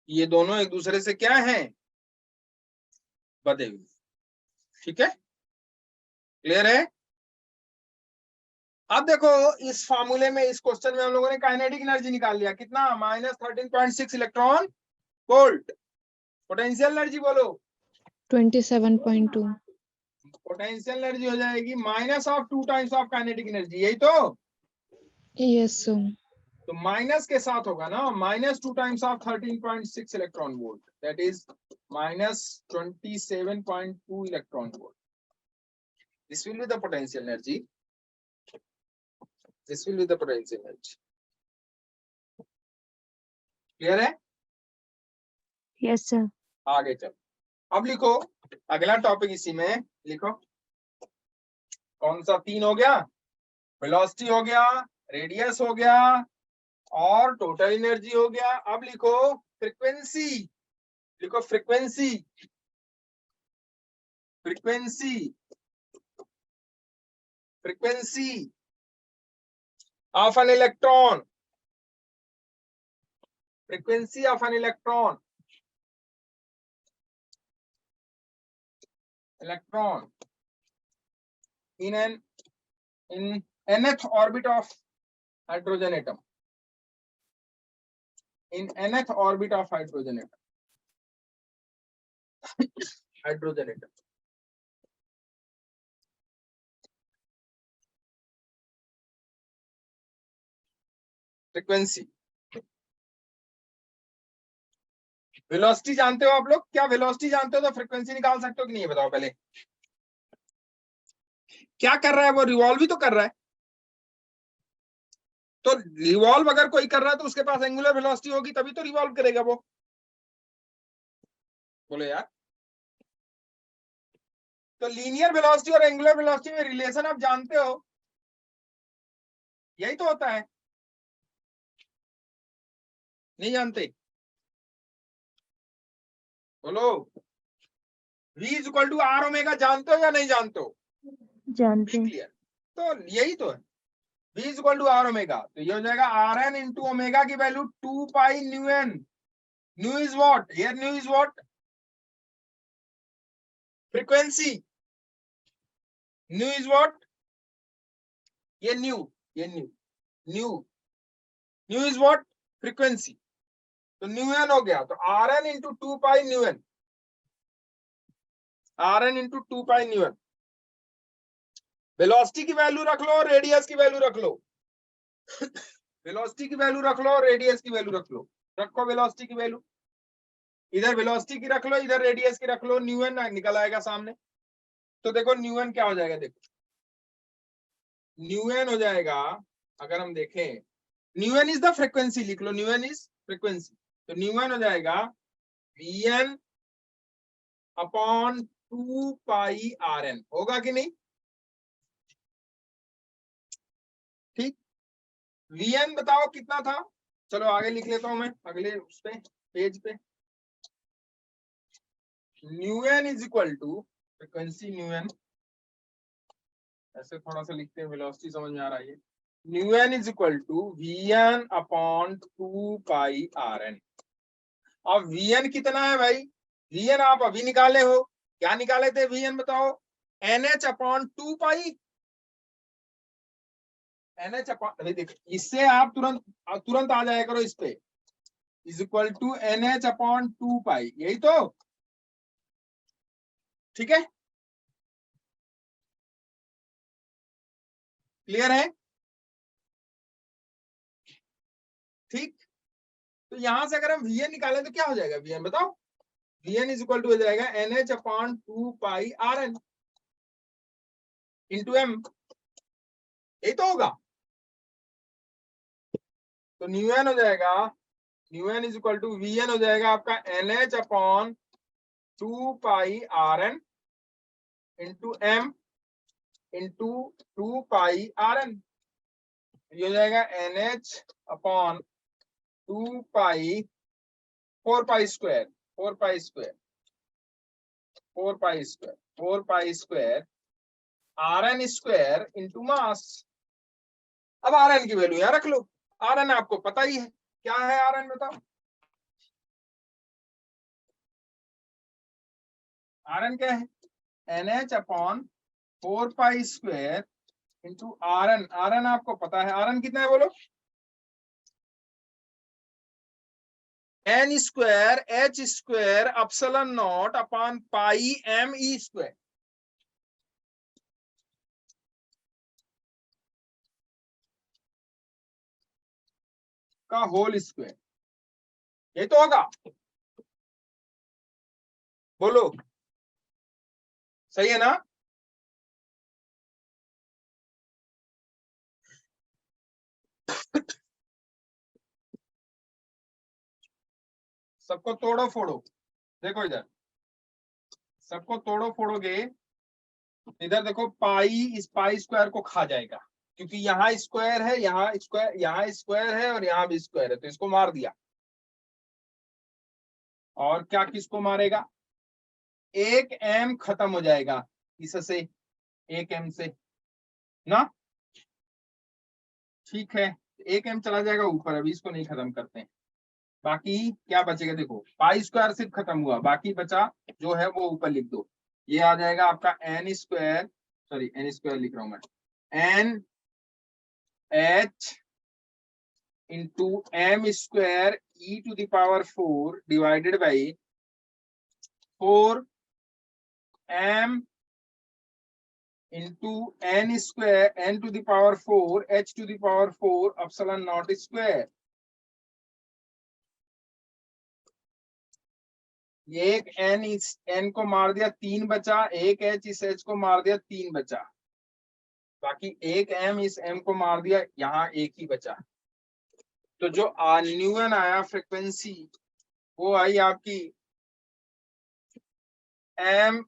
ये दोनों एक दूसरे से क्या हैं, बंधे हुए, ठीक है, क्लियर है। अब देखो इस फार्मूले में, इस क्वेश्चन में हम लोगों ने काइनेटिक एनर्जी निकाल लिया, कितना, -13.6 इलेक्ट्रॉन वोल्ट। पोटेंशियल एनर्जी बोलो, 27.2। पोटेंशियल एनर्जी हो जाएगी -2 टाइम्स ऑफ काइनेटिक एनर्जी, यही तो, यस सर। तो माइनस के साथ होगा ना, -2 times of 13.6 electron volt, that is -27.2 electron volt. This will be the potential energy, this will be the potential energy, clear है। Yes sir. आगे चलो, अब लिखो अगला टॉपिक, इसी में लिखो कौन सा, 3 हो गया, वेलोसिटी हो गया, रेडियस हो गया और टोटल एनर्जी हो गया। अब लिखो फ्रीक्वेंसी, लिखो frequency, frequency, frequency of an electron, frequency of an electron, electron in nth orbit of hydrogen atom, in nth orbit of hydrogen atom, hydrogen atom, frequency velocity जानते हो आप लोग? क्या वेलोसिटी जानते हो तो फ्रीक्वेंसी निकाल सकते हो कि नहीं, बताओ पहले। क्या कर रहा है वो? रिवॉल्व ही तो कर रहा है। तो रिवॉल्व अगर कोई कर रहा है तो उसके पास एंगुलर वेलोसिटी होगी, तभी तो रिवॉल्व करेगा वो। बोलो यार। तो लीनियर वेलोसिटी और एंगुलर वेलोसिटी में रिलेशन आप जानते हो, यही तो होता है। नहीं जानते? बोलो। v is equal to R omega जानते हो या नहीं जानते हो? जानते हैं। क्लियर। तो यही तो है, v is equal to R omega. तो ये हो जाएगा आर एन इंटू ओमेगा की value 2 pi nu N. Nu is what here? Nu is what? Frequency. Nu is what? ये न्यू, ये nu, nu, nu is what? Frequency. तो न्यू एन हो गया, तो R N into 2 pi nu N, are N into 2 pi nu N. Velocity की वैल्यू रख लो, रेडियस की वैल्यू रख लो। वेलोसिटी की वैल्यू रख लो, रेडियस की वैल्यू रख लो। रखो वेलोसिटी की वैल्यू, इधर वेलोसिटी की रख लो, इधर रेडियस की रख लो, न्यू एन निकल आएगा सामने। तो देखो न्यू एन क्या हो जाएगा, देखो न्यू एन हो जाएगा, अगर हम देखें nu N is the frequency, लिख लो न्यू एन इज फ्रीक्वेंसी। तो न्यू एन हो जाएगा we N upon 2 pi are N. होगा कि नहीं? ठीक। वी एन बताओ कितना था? चलो आगे लिख लेता हूं मैं, अगले उस पे पेज पे। Nu N is equal to frequency nu N, ऐसे थोड़ा सा लिखते हैं, वेलोसिटी समझ में आ रहा है। Nu N is equal to we N upon 2 pi are N. अब वी एन कितना है भाई? वी एन आप अभी निकाले हो, क्या निकाले थे वी एन बताओ? एन एच अपॉन 2 पाई। एन एच अपॉन, देखो इससे आप तुरंत तुरंत आ जाया करो इस पे, is equal to N H upon 2 pi, यही तो। ठीक है, क्लियर है? ठीक। तो यहां से अगर हम वी एन निकालें तो क्या हो जाएगा? वी एन बताओ। V n is equal to हो जाएगा n H upon 2 pi are N into m, यही तो होगा। तो न्यू एन हो जाएगा, nu N is equal to we n हो जाएगा आपका n H upon 2 pi are N into m into 2 pi are n. ये हो जाएगा n H upon 2 pi 4 pi square, 4 pi square, 4 pi square, 4 pi square r n square into mass. अब आर एन की वैल्यू यहां रख लो। आर एन आपको पता ही है, क्या है आर एन बताओ? आर एन क्या है? N H upon 4 pi square into r n. Are n आपको पता है, आर एन कितना है बोलो? N square h square epsilon not upon pi m e square का होल स्क्वायर, ये तो होगा। बोलो, सही है ना? सबको तोड़ो फोड़ो, देखो इधर, सबको तोड़ो फोड़ोगे, इधर देखो पाई इस पाई स्क्वायर को खा जाएगा, क्योंकि यहाँ स्क्वायर है, यहाँ स्क्वायर, यहाँ स्क्वायर है और यहाँ भी स्क्वायर है, तो इसको मार दिया। और क्या किसको मारेगा? एक एम खत्म हो जाएगा इससे, एक एम से ना। ठीक है, एक एम चला जाएगा ऊपर, अभी इसको नहीं खत्म करते हैं। बाकी क्या बचेगा? देखो पाई स्क्वायर सिर्फ खत्म हुआ, बाकी बचा जो है वो ऊपर लिख दो। ये आ जाएगा आपका n square, sorry n square लिख रहा हूं मैं, n h into m square e to the power 4 divided by 4 m into n square n to the power 4 h to the power 4 epsilon not square. ये एक N इस N को मार दिया 3 बचा, एक H इस H को मार दिया 3 बचा, बाकी एक M इस M को मार दिया, यहाँ एक ही बचा। तो जो न्यूएन आया फ्रिक्वेंसी वो आई आपकी me⁴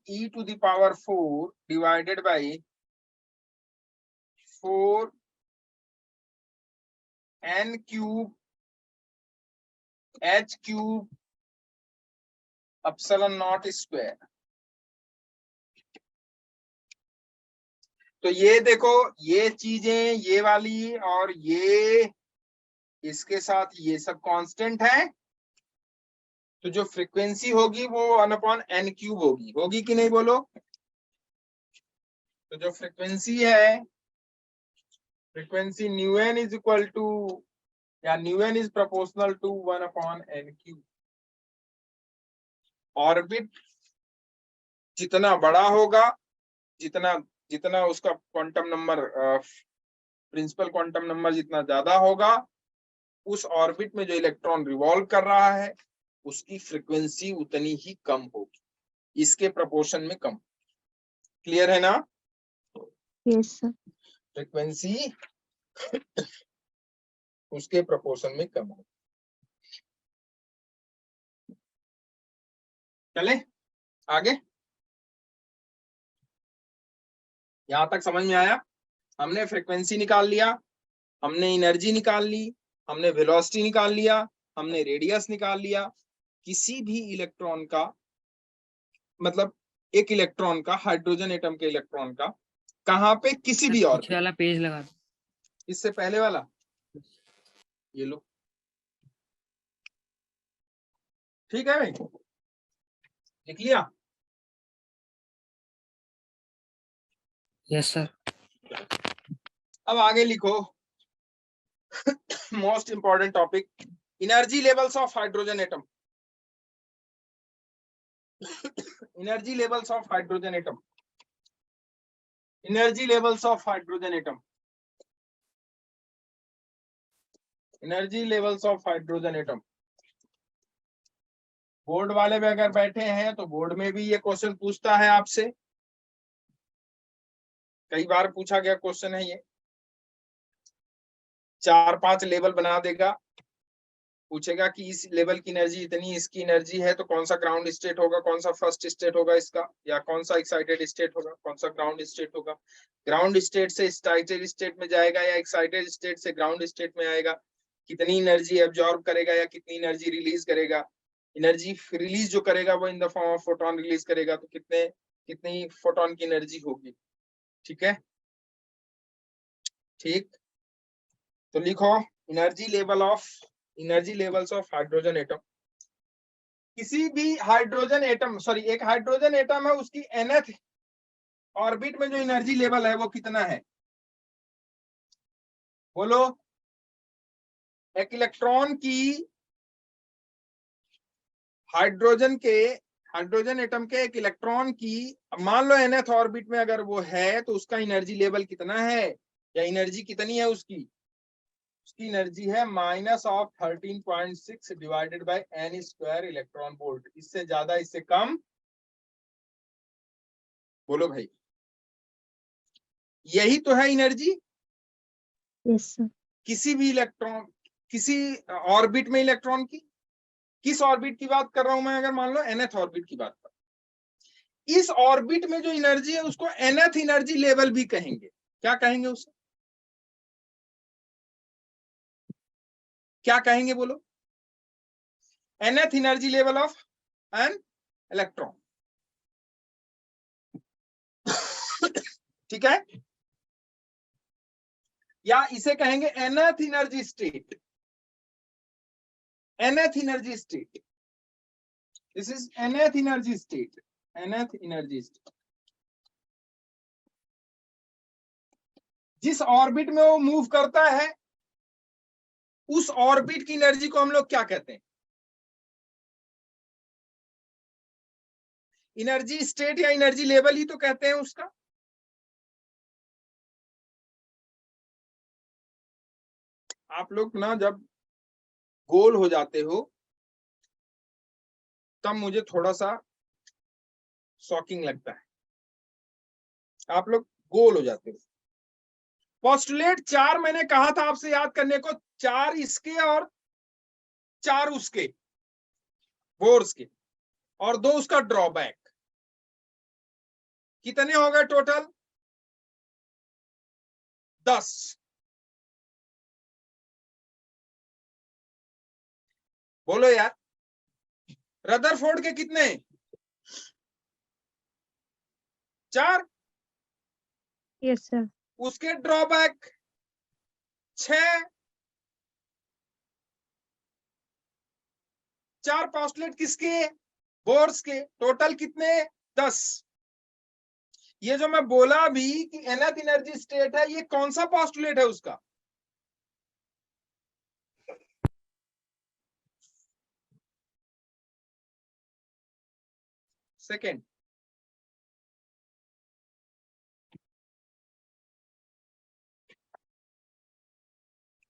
divided by 4n³ h³ ε0²। तो ये देखो, ये चीजें, ये वाली और ये इसके साथ ये सब कांस्टेंट है, तो जो फ्रीक्वेंसी होगी वो 1/n³ होगी कि नहीं बोलो। तो जो फ्रीक्वेंसी है, frequency nu n is equal to या nu n is proportional to 1/n³। Orbit जितना बड़ा होगा, जितना जितना उसका quantum number, principal quantum number जितना ज्यादा होगा, उस ऑर्बिट में जो इलेक्ट्रॉन रिवॉल्व कर रहा है उसकी फ्रीक्वेंसी उतनी ही कम होगी, इसके प्रोपोर्शन में कम। क्लियर है ना? Yes sir. फ्रीक्वेंसी उसके प्रोपोर्शन में कम होगी। चले आगे, यहां तक समझ में आया? हमने फ्रीक्वेंसी निकाल लिया, हमने एनर्जी निकाल ली, हमने वेलोसिटी निकाल लिया, हमने रेडियस निकाल लिया। किसी भी इलेक्ट्रॉन का मतलब एक इलेक्ट्रॉन का, हाइड्रोजन एटम के इलेक्ट्रॉन का कहां पे किसी भी पीछे ऑर्बिट, वाला पेज लगा दो। इससे पहले वाला ये लो, ठीक है भाई, लिख लिया? Yes sir. अब आगे लिखो most important topic, energy levels of hydrogen atom. Energy levels of hydrogen atom, energy levels of hydrogen atom, energy levels of hydrogen atom. Board वाले भी अगर बैठे हैं तो बोर्ड में भी ये क्वेश्चन पूछता है आपसे, कई बार पूछा गया क्वेश्चन है ये। 4-5 लेवल बना देगा, पूछेगा कि इस लेवल की एनर्जी इतनी, इसकी एनर्जी है तो कौन सा ग्राउंड स्टेट होगा, कौन सा फर्स्ट स्टेट होगा इसका, या कौन सा एक्साइटेड स्टेट होगा, कौन सा ग्राउंड स्टेट होगा। ग्राउंड स्टेट से एक्साइटेड स्टेट में जाएगा या एक्साइटेड स्टेट से ग्राउंड स्टेट में आएगा, कितनी एनर्जी एब्जॉर्ब करेगा या कितनी एनर्जी रिलीज करेगा। एनर्जी रिलीज जो करेगा वो in the form of photon release करेगा, तो कितनी फोटोन की एनर्जी होगी। ठीक है, ठीक, तो लिखो energy levels of hydrogen atom. किसी भी हाइड्रोजन एटम, सॉरी एक हाइड्रोजन एटम है, उसकी nth ऑर्बिट में जो एनर्जी लेवल है वो कितना है बोलो। एक इलेक्ट्रॉन की, हाइड्रोजन एटम के एक इलेक्ट्रॉन की मान लो nth ऑर्बिट में अगर वो है तो उसका एनर्जी लेवल कितना है, या एनर्जी कितनी है उसकी एनर्जी है -13.6 divided by n² electron volt. इससे ज्यादा इससे कम बोलो भाई, यही तो है एनर्जी। Yes sir. किसी भी इलेक्ट्रॉन, किसी ऑर्बिट में इलेक्ट्रॉन की, किस ऑर्बिट की बात कर रहा हूं मैं, अगर मान लो nth ऑर्बिट की बात कर, इस ऑर्बिट में जो एनर्जी है उसको nth एनर्जी लेवल भी कहेंगे। क्या कहेंगे उसे, क्या कहेंगे बोलो? nth energy level of an electron. ठीक है, या इसे कहेंगे nth energy state, nth energy state, this is nth energy state, nth energy state. जिस ऑर्बिट में वो मूव करता है उस ऑर्बिट की एनर्जी को हम लोग क्या कहते हैं? एनर्जी स्टेट या एनर्जी लेवल ही तो कहते हैं उसका। आप लोग ना जब गोल हो जाते हो तब मुझे थोड़ा सा शॉकिंग लगता है, आप लोग गोल हो जाते हो। पोस्टुलेट 4 मैंने कहा था आपसे याद करने को, 4 इसके और 4 उसके बोर्स के और 2 उसका ड्रॉबैक। कितने हो गए टोटल? 10। बोलो यार, रदरफोर्ड के कितने? 4। Yes, sir. उसके ड्रॉबैक 6। 4 पोस्टुलेट किसके? बोर्स के। टोटल कितने? 10। ये जो मैं बोला भी कि nth एनर्जी स्टेट है, ये कौन सा पोस्टुलेट है उसका? सेकेंड।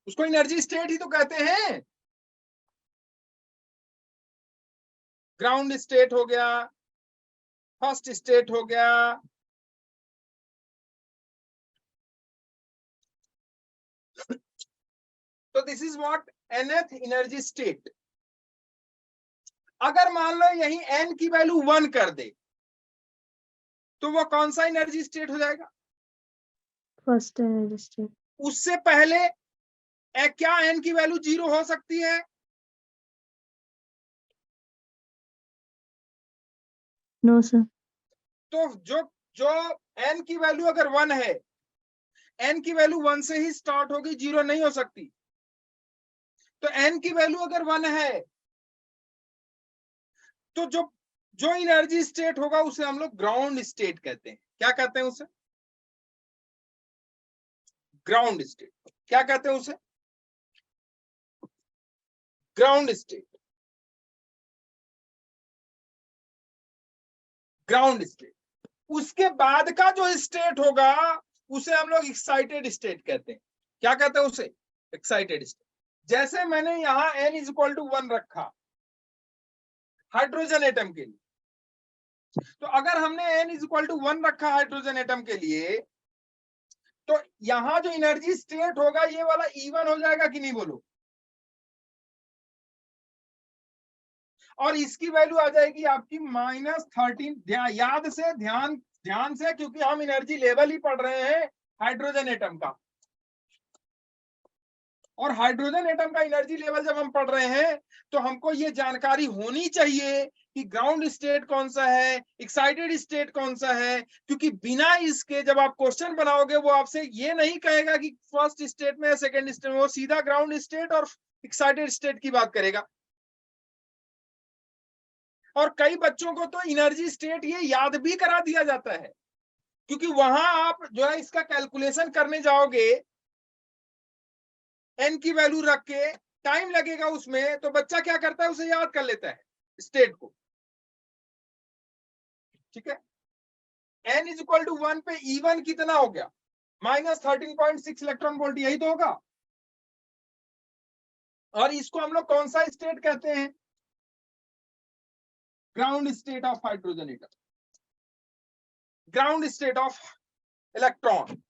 उसको एनर्जी स्टेट ही तो कहते हैं। ग्राउंड स्टेट हो गया, फर्स्ट स्टेट हो गया, तो this is what nth energy state. अगर मान लो यही n की वैल्यू 1 कर दे तो वो कौन सा एनर्जी स्टेट हो जाएगा? First energy state. उससे पहले क्या n की वैल्यू 0 हो सकती है? No, sir. तो जो n की वैल्यू अगर 1 है, n की वैल्यू 1 से ही स्टार्ट होगी, 0 नहीं हो सकती। तो n की वैल्यू अगर 1 है तो जो एनर्जी स्टेट होगा उसे हम लोग ग्राउंड स्टेट कहते हैं। क्या कहते हैं उसे? Ground state. क्या कहते हैं उसे? Ground state. Ground state. उसके बाद का जो स्टेट होगा उसे हम लोग एक्साइटेड स्टेट कहते हैं। क्या कहते हैं उसे? Excited state. जैसे मैंने यहां n इज इक्वल टू 1 रखा हाइड्रोजन एटम के लिए, तो अगर हमने n इज इक्वल टू 1 रखा हाइड्रोजन एटम के लिए, तो यहां जो एनर्जी स्टेट होगा ये वाला E1 हो जाएगा कि नहीं? बोलो। और इसकी वैल्यू आ जाएगी आपकी -13। याद से, ध्यान से, क्योंकि हम एनर्जी लेवल ही पढ़ रहे हैं हाइड्रोजन एटम का, और हाइड्रोजन एटम का एनर्जी लेवल जब हम पढ़ रहे हैं तो हमको ये जानकारी होनी चाहिए कि ग्राउंड स्टेट कौन सा है, एक्साइटेड स्टेट कौन सा है। क्योंकि बिना इसके जब आप क्वेश्चन बनाओगे वो आपसे ये नहीं कहेगा कि फर्स्ट स्टेट में, सेकंड स्टेट में, वो सीधा ग्राउंड स्टेट और एक्साइटेड स्टेट की बात करेगा। और कई बच्चों को तो एनर्जी स्टेट ये याद भी करा दिया जाता है, क्योंकि वहां आप जो है इसका कैलकुलेशन करने जाओगे, n की वैल्यू रख के टाइम लगेगा उसमें, तो बच्चा क्या करता है, उसे याद कर लेता है स्टेट को। ठीक है। n इज इक्वल टू 1 पे E1 कितना हो गया? -13.6 इलेक्ट्रॉन वोल्ट, यही तो होगा। और इसको हम लोग कौन सा स्टेट कहते हैं? Ground state of hydrogen atom, ground state of electron.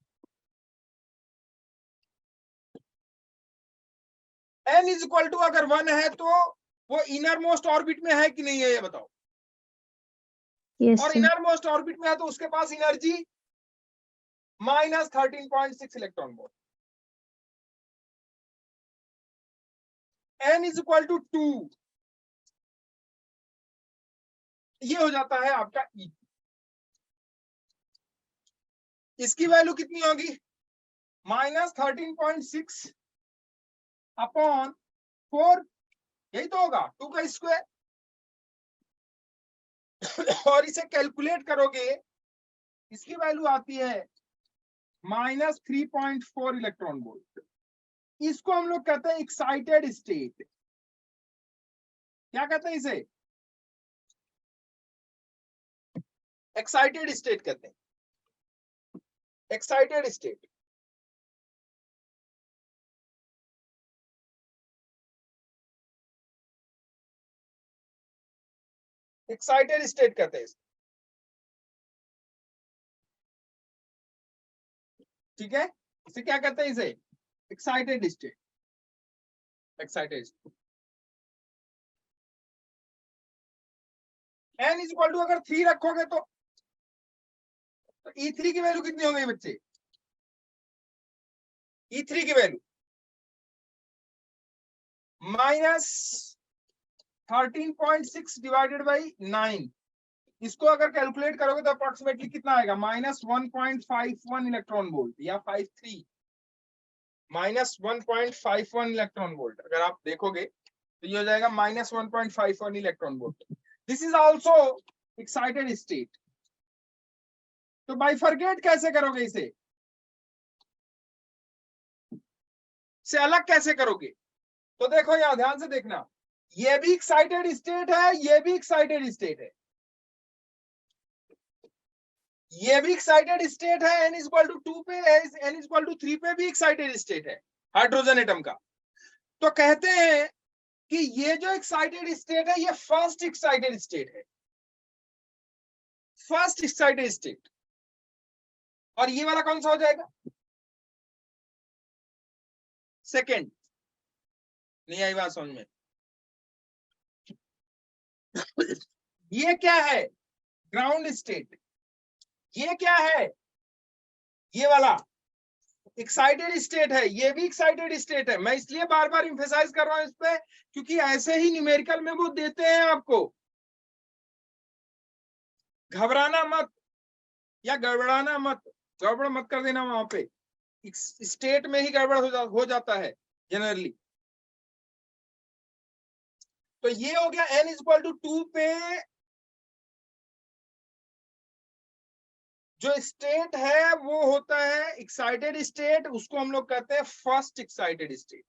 n is equal to अगर 1 है तो वो इनर मोस्ट ऑर्बिट में है कि नहीं है, ये बताओ। Yes, और sir. इनर मोस्ट ऑर्बिट में है तो उसके पास energy -13.6 electron volt. n is equal to 2, ये हो जाता है आपका E। इसकी वैल्यू कितनी होगी? -13.6 अपॉन 4, यही तो होगा, 2 का स्क्वायर। और इसे कैलकुलेट करोगे, इसकी वैल्यू आती है -3.4 इलेक्ट्रॉन वोल्ट। इसको हम लोग कहते हैं एक्साइटेड स्टेट। क्या कहते हैं इसे? एक्साइटेड स्टेट कहते हैं, एक्साइटेड स्टेट। एक्साइटेड स्टेट कहते हैं। ठीक है, इसे क्या कहते हैं? इसे excited state. Excited n is equal to अगर 3 रखोगे तो E3 की वैल्यू कितनी हो गई बच्चे? E3 की वैल्यू -13.6 डिवाइडेड बाई 9। इसको अगर कैलकुलेट करोगे तो अप्रोक्सीमेटली कितना आएगा? -1.51 इलेक्ट्रॉन वोल्ट या 53 -1.51 इलेक्ट्रॉन वोल्ट। अगर आप देखोगे तो ये हो जाएगा -1.51 electron volt. This is also excited state. तो बाइफरकेट कैसे करोगे? इसे से अलग कैसे करोगे? तो देखो यहां ध्यान से देखना, ये भी एक्साइटेड स्टेट है, ये भी एक्साइटेड स्टेट है, ये भी एक्साइटेड स्टेट है। n इक्वल टू 2 पे, n इक्वल टू 3 पे भी एक्साइटेड स्टेट है हाइड्रोजन एटम का। तो कहते हैं कि ये जो एक्साइटेड स्टेट है ये फर्स्ट एक्साइटेड स्टेट है, फर्स्ट एक्साइटेड स्टेट। और ये वाला कौन सा हो जाएगा? सेकेंड। नहीं आई बात समझ में? ये क्या है? Ground state. ये क्या है? ये वाला एक्साइटेड स्टेट है, ये भी एक्साइटेड स्टेट है। मैं इसलिए बार बार इंफेसाइज कर रहा हूं इस पे, क्योंकि ऐसे ही न्यूमेरिकल में वो देते हैं आपको। घबराना मत या गड़बड़ाना मत, गड़बड़ मत कर देना वहां पे। स्टेट में ही गड़बड़ हो जाता है जनरली। तो ये हो गया n इक्वल टू 2 पे जो स्टेट है वो होता है एक्साइटेड स्टेट, उसको हम लोग कहते हैं first excited state.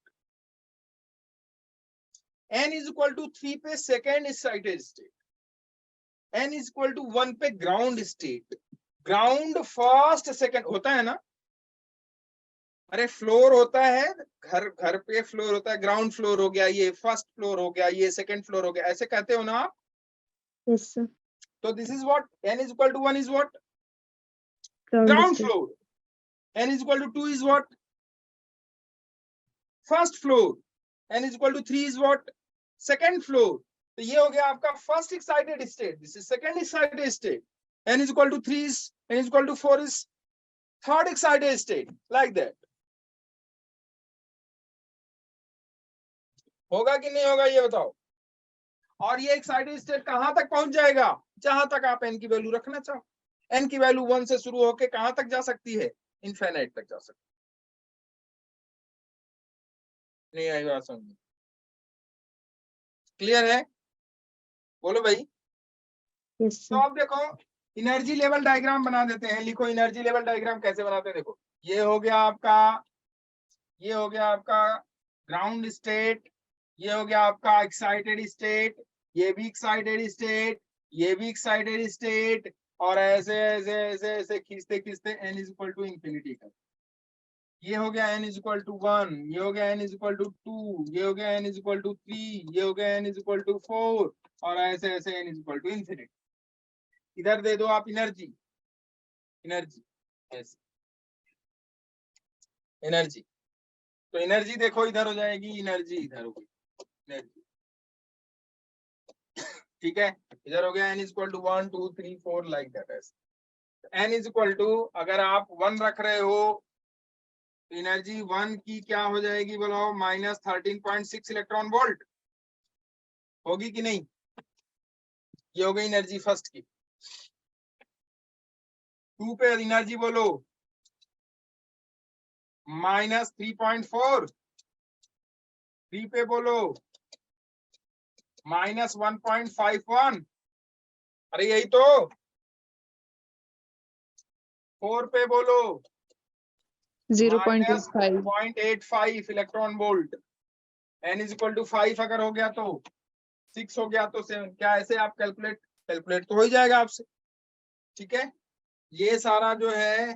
n is equal to 3 पे second excited state. n is equal to 1 पे ground state. Ground first second होता है ना? अरे फ्लोर होता है, घर घर पे फ्लोर होता है, ग्राउंड फ्लोर हो गया, ये फर्स्ट फ्लोर हो गया, ये सेकेंड फ्लोर हो गया, ऐसे कहते हो ना आप? Yes, sir. तो this is what n is equal to 1 is what? Ground ground state. Floor. n is equal to 2 is what? First floor. n is equal to 3 is what? Second floor. तो ये हो गया आपका first excited state, this is second excited state. n is equal to 3 is, n is equal to 4 is third excited state, like that. होगा कि नहीं होगा ये बताओ? और ये एक्साइटेड स्टेट कहां तक पहुंच जाएगा? जहां तक आप n की वैल्यू रखना चाहो। n की वैल्यू 1 से शुरू होकर कहां तक जा सकती है? इनफाइनाइट तक जा सकती है। नहीं आई बात समझ? क्लियर है? बोलो भाई। Yes, तो sir. अब देखो एनर्जी लेवल डायग्राम बना देते हैं। लिखो एनर्जी लेवल डायग्राम कैसे बनाते हैं। देखो ये हो गया आपका, ये हो गया आपका ग्राउंड स्टेट, ये हो गया आपका एक्साइटेड स्टेट, ये भी एक्साइटेड स्टेट, ये भी एक्साइटेड स्टेट, और ऐसे ऐसे ऐसे ऐसे खींचते खींचते n is equal to infinity का। ये हो गया n इज इक्वल टू 1, ये हो गया n इज इक्वल टू 2, ये हो गया n इज इक्वल टू 3, ये हो गया n इज इक्वल टू 4, और ऐसे ऐसे n is equal to infinity. इधर दे दो आप एनर्जी, एनर्जी ऐसे एनर्जी। तो एनर्जी देखो इधर हो जाएगी, एनर्जी इधर होगी, एनर्जी। ठीक है, इधर हो गया n is equal to 1 2 3 4 like that. n is equal to अगर आप 1 रख रहे हो, एनर्जी 1 की क्या हो जाएगी बोलो? -13.6 इलेक्ट्रॉन वोल्ट होगी कि नहीं? ये हो गई एनर्जी फर्स्ट की। 2 पे एनर्जी बोलो -3.4, 3 पे बोलो -1.51, अरे यही तो। 4 पे बोलो 0.85. -0.85 electron volt. n is equal to 5 अगर हो गया तो 6 हो गया तो 7, क्या ऐसे आप कैलकुलेट तो हो ही जाएगा आपसे। ठीक है, ये सारा जो है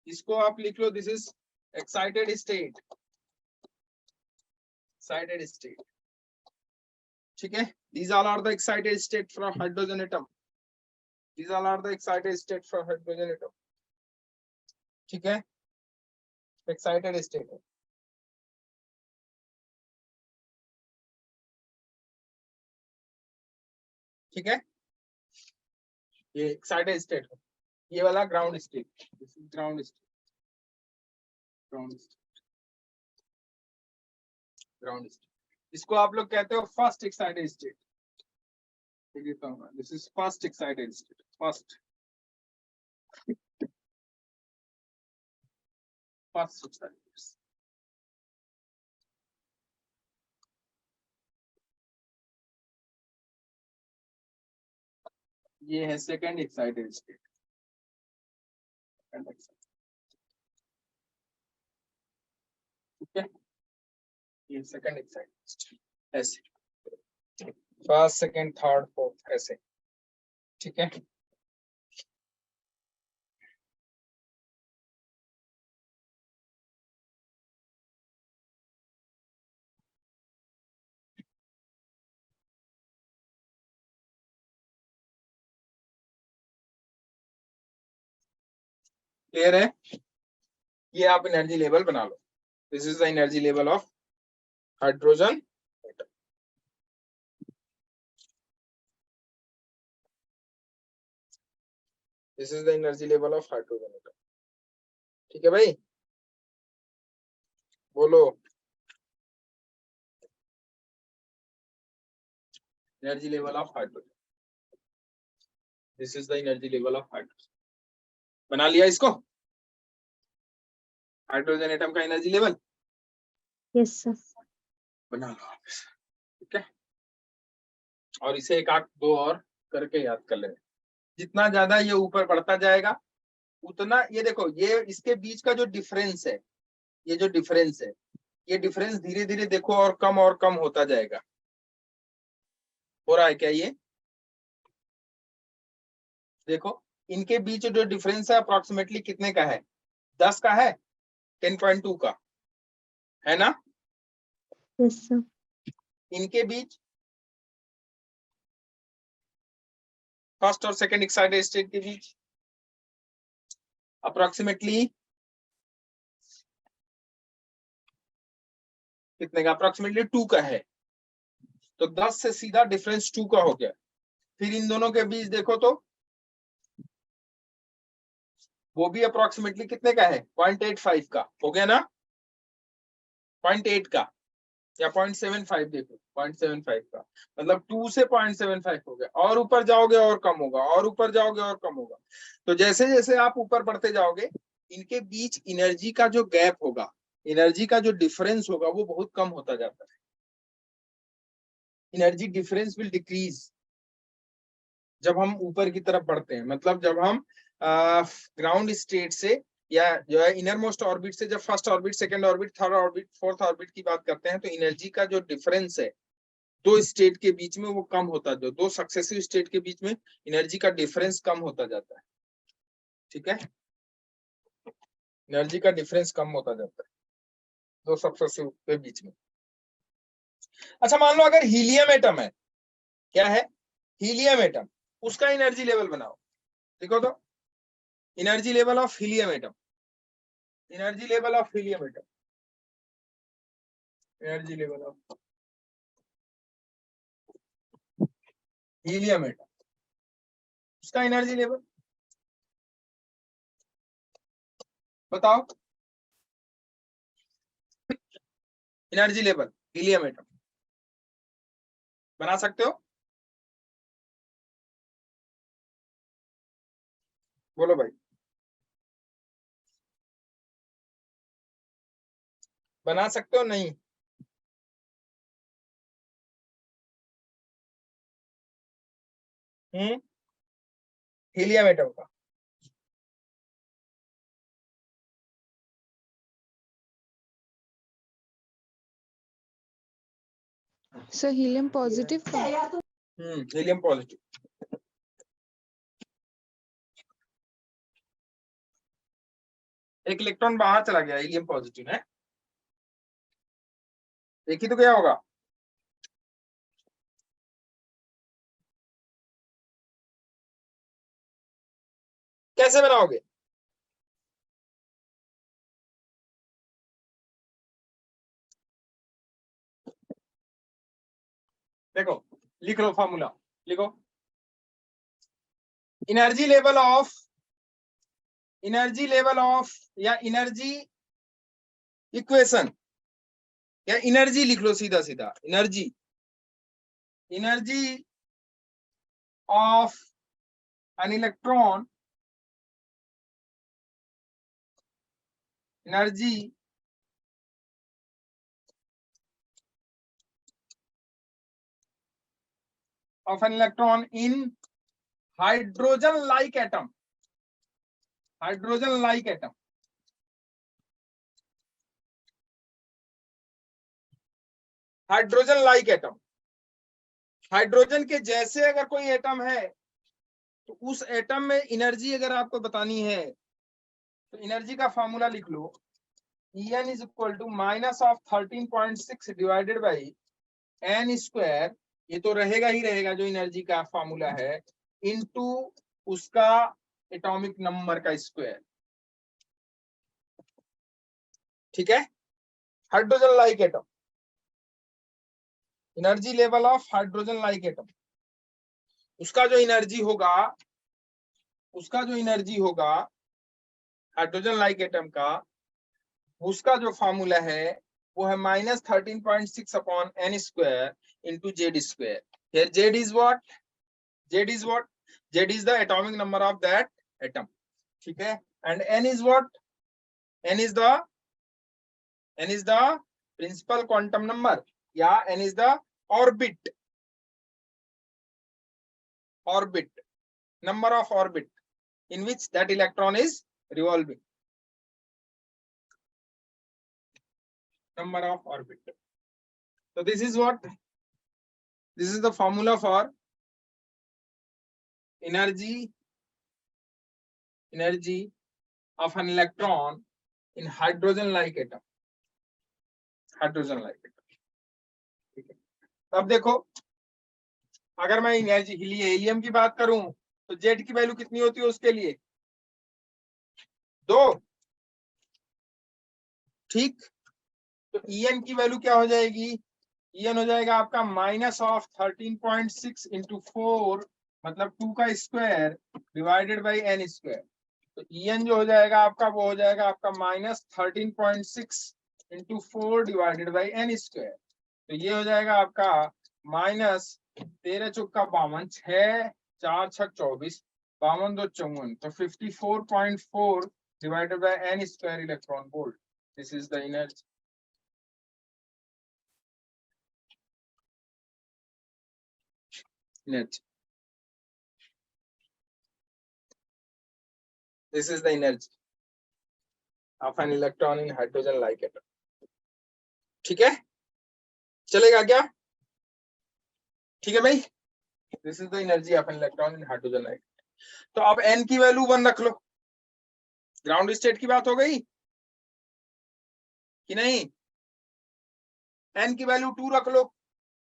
इसको आप लिख लो, this is excited state, excited state. ठीक है, these all are the excited state for hydrogen atom. These all are the excited state for hydrogen atom. ठीक है, excited state है. ठीक है, ये एक्साइटेड स्टेट है, ये वाला ground state, ground state, ground state, ground state. इसको आप लोग कहते हो first excited state. This is first excited state. First excited. ये है सेकंड एक्साइटेड स्टेट. ठीक है, ये सेकंड एक्साइटेड स्टेट ऐसे, फर्स्ट सेकंड थर्ड फोर्थ ऐसे. ठीक है, क्लियर है. ये आप एनर्जी लेवल बना लो. This is the energy level of hydrogen atom. This is the energy level of hydrogen atom. ठीक है भाई, बोलो. Energy level of hydrogen. This is the energy level of hydrogen. बना लिया इसको, हाइड्रोजन एटम का एनर्जी लेवल Yes, sir. बना लो आप. ठीक है, और इसे एक आध दो और करके याद कर लेना. जितना ज्यादा ये ऊपर बढ़ता जाएगा उतना, ये देखो, ये इसके बीच का जो डिफरेंस है, ये जो डिफरेंस है, ये डिफरेंस धीरे धीरे देखो और कम होता जाएगा. हो रहा है क्या ये? देखो, इनके बीच जो डिफरेंस है अप्रोक्सीमेटली कितने का है? 10 का है, 10.2 का है ना. Yes, sir. इनके बीच फर्स्ट और सेकंड एक्साइटेड स्टेट के बीच अप्रोक्सीमेटली कितने का? अप्रोक्सीमेटली 2 का है. तो 10 से सीधा डिफरेंस 2 का हो गया. फिर इन दोनों के बीच देखो तो वो भी अप्रोक्सीमेटली कितने का है? 0.85 का हो गया ना, 0.8 का या 0.75. देखो 0.75 का, मतलब 2 से 0.75 हो गया. और ऊपर जाओगे और कम होगा, और ऊपर जाओगे और कम होगा. तो जैसे जैसे आप ऊपर बढ़ते जाओगे, इनके बीच एनर्जी का जो गैप होगा, एनर्जी का जो डिफरेंस होगा, वो बहुत कम होता जाता है. एनर्जी डिफरेंस विल डिक्रीज जब हम ऊपर की तरफ बढ़ते हैं. मतलब जब हम ग्राउंड स्टेट से या जो है इनर मोस्ट ऑर्बिट से, जब first orbit, second orbit, third orbit, fourth orbit की बात करते हैं, तो एनर्जी का जो डिफरेंस है दो स्टेट के बीच में, वो कम होता, जो दो सक्सेसिव स्टेट के बीच में एनर्जी का डिफरेंस कम होता जाता है. ठीक है, एनर्जी का डिफरेंस कम होता जाता है दो सक्सेसिव के बीच में. अच्छा, मान लो अगर हीलियम एटम है, क्या है? हीलियम एटम, उसका एनर्जी लेवल बनाओ. देखो तो, energy level of helium atom, energy level of helium atom, energy level of helium atom, उसका एनर्जी लेवल बताओ. एनर्जी लेवल हीलियम एटम बना सकते हो? बोलो भाई, बना सकते हो? नहीं? हीलियम एटम का सर हीलियम पॉजिटिव का? Helium positive. एक इलेक्ट्रॉन बाहर चला गया, हीलियम पॉजिटिव है. देखिए तो क्या होगा? कैसे बनाओगे? देखो लिख लो फॉर्मूला, लिखो एनर्जी लेवल ऑफ या एनर्जी इक्वेशन या एनर्जी लिख लो सीधा सीधा, energy of an electron, energy of an electron in hydrogen like atom, hydrogen like atom, hydrogen के जैसे अगर कोई एटम है तो उस एटम में एनर्जी अगर आपको बतानी है तो एनर्जी का फॉर्मूला लिख लो, En is equal to minus of 13.6 divided by n square, ये तो रहेगा ही रहेगा जो एनर्जी का फॉर्मूला है, इनटू उसका एटॉमिक नंबर का स्क्वायर। ठीक है, hydrogen like atom, energy level of hydrogen like atom, उसका जो एनर्जी होगा हाइड्रोजन लाइक एटम का, उसका जो फॉर्मूला है वो है minus 13.6 upon n square into Z square. Here Z is what? Z is the atomic number of that atom. ठीक है, and n is what? n is the principal quantum number, या n is the orbit number of orbit in which that electron is revolving, number of orbit. So this is the formula for energy of an electron in hydrogen like atom, ठीक है। अब देखो अगर मैं एनर्जी हीलियम की बात करूं तो जेड की वैल्यू कितनी होती है उसके लिए? 2, ठीक। तो En की वैल्यू क्या हो जाएगी? En हो जाएगा आपका माइनस ऑफ 13.6 इंटू 4 मतलब 2 का square divided by n square. तो En जो हो जाएगा आपका वो हो जाएगा आपका minus 13.6 into 4 divided by n square. तो ये हो जाएगा आपका माइनस 13 चौका 52, 6 4 6 24, 52 2 54, तो 54.4 divided by n square electron volt. This is the energy. This is the energy of an electron in hydrogen like atom. ठीक है, चलेगा क्या? ठीक है भाई, this is the energy of an electron in hydrogen like. तो अब n की वैल्यू 1 रख लो। ग्राउंड स्टेट की बात हो गई कि नहीं? n की वैल्यू 2 रख लो,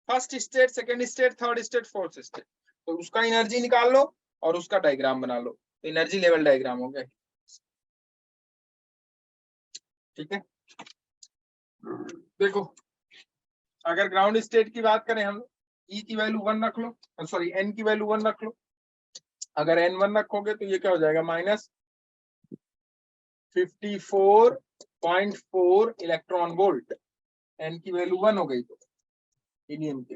first state, second state, third state, fourth state, तो उसका एनर्जी निकाल लो और उसका डायग्राम बना लो, तो एनर्जी लेवल डायग्राम हो गया। ठीक है, देखो अगर ग्राउंड स्टेट की बात करें हम, E की वैल्यू 1 रख लो, सॉरी n की वैल्यू 1 रख लो। अगर n 1 रखोगे तो ये क्या हो जाएगा? Minus 54.4 electron volt. n की वैल्यू 1 हो गई तो हीलियम के।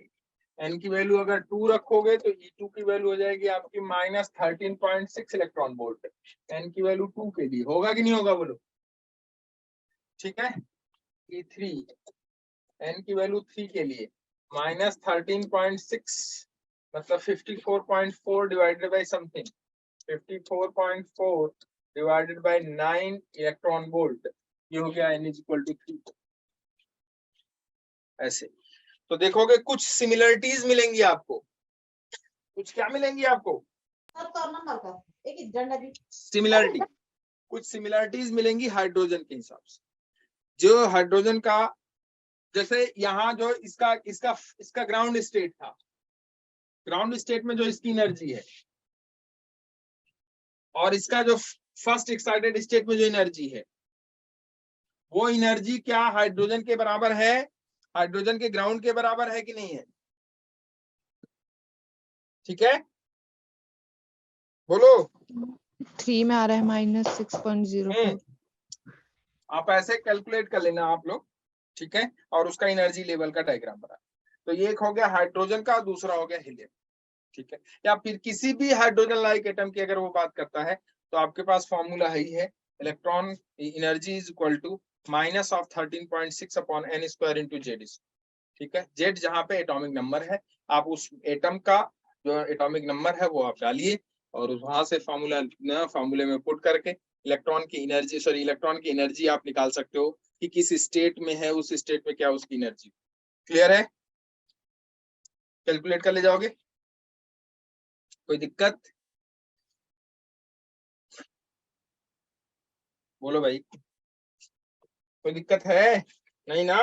n की वैल्यू अगर 2 रखोगे तो E2 की वैल्यू हो जाएगी आपकी माइनस 13.6 इलेक्ट्रॉन वोल्ट। n की वैल्यू 2 के लिए होगा कि नहीं होगा बोलो? ठीक है, E3 n की वैल्यू 3 के लिए माइनस 13.6 मतलब 54.4 divided by something, 54.4 divided by 9 electron volt, ये हो गया n इज इक्वल टू 3। ऐसे तो देखोगे कुछ सिमिलरिटीज मिलेंगी आपको। कुछ क्या मिलेंगी आपको? सिमिलरिटी, कुछ सिमिलरिटीज मिलेंगी हाइड्रोजन के हिसाब से। जो हाइड्रोजन का, जैसे यहाँ जो इसका ग्राउंड स्टेट था, ग्राउंड स्टेट में जो इसकी एनर्जी है और इसका जो फर्स्ट एक्साइटेड स्टेट में जो एनर्जी है वो एनर्जी क्या हाइड्रोजन के बराबर है, हाइड्रोजन के ग्राउंड के बराबर है कि नहीं है? ठीक है, बोलो। 3 में आ रहा है -6.04। आप ऐसे कैलकुलेट कर लेना आप लोग, ठीक है, और उसका एनर्जी लेवल का डायग्राम बना। तो ये एक हो गया हाइड्रोजन का, दूसरा हो गया हीलियम, ठीक है। या फिर किसी भी हाइड्रोजन लाइक एटम की अगर वो बात करता है तो आपके पास फॉर्मूला ही है, electron energy is equal to -13.6 upon n square into z, ठीक है। जेड जहां पे एटॉमिक नंबर है, आप उस एटम का जो एटॉमिक नंबर है वो आप डालिए और वहां से फार्मूले में पुट करके इलेक्ट्रॉन की एनर्जी, सॉरी इलेक्ट्रॉन की एनर्जी आप निकाल सकते हो कि किस स्टेट में है, उस स्टेट में क्या उसकी एनर्जी। क्लियर है? कैलकुलेट कर ले जाओगे, कोई दिक्कत? बोलो भाई, कोई दिक्कत है? नहीं ना,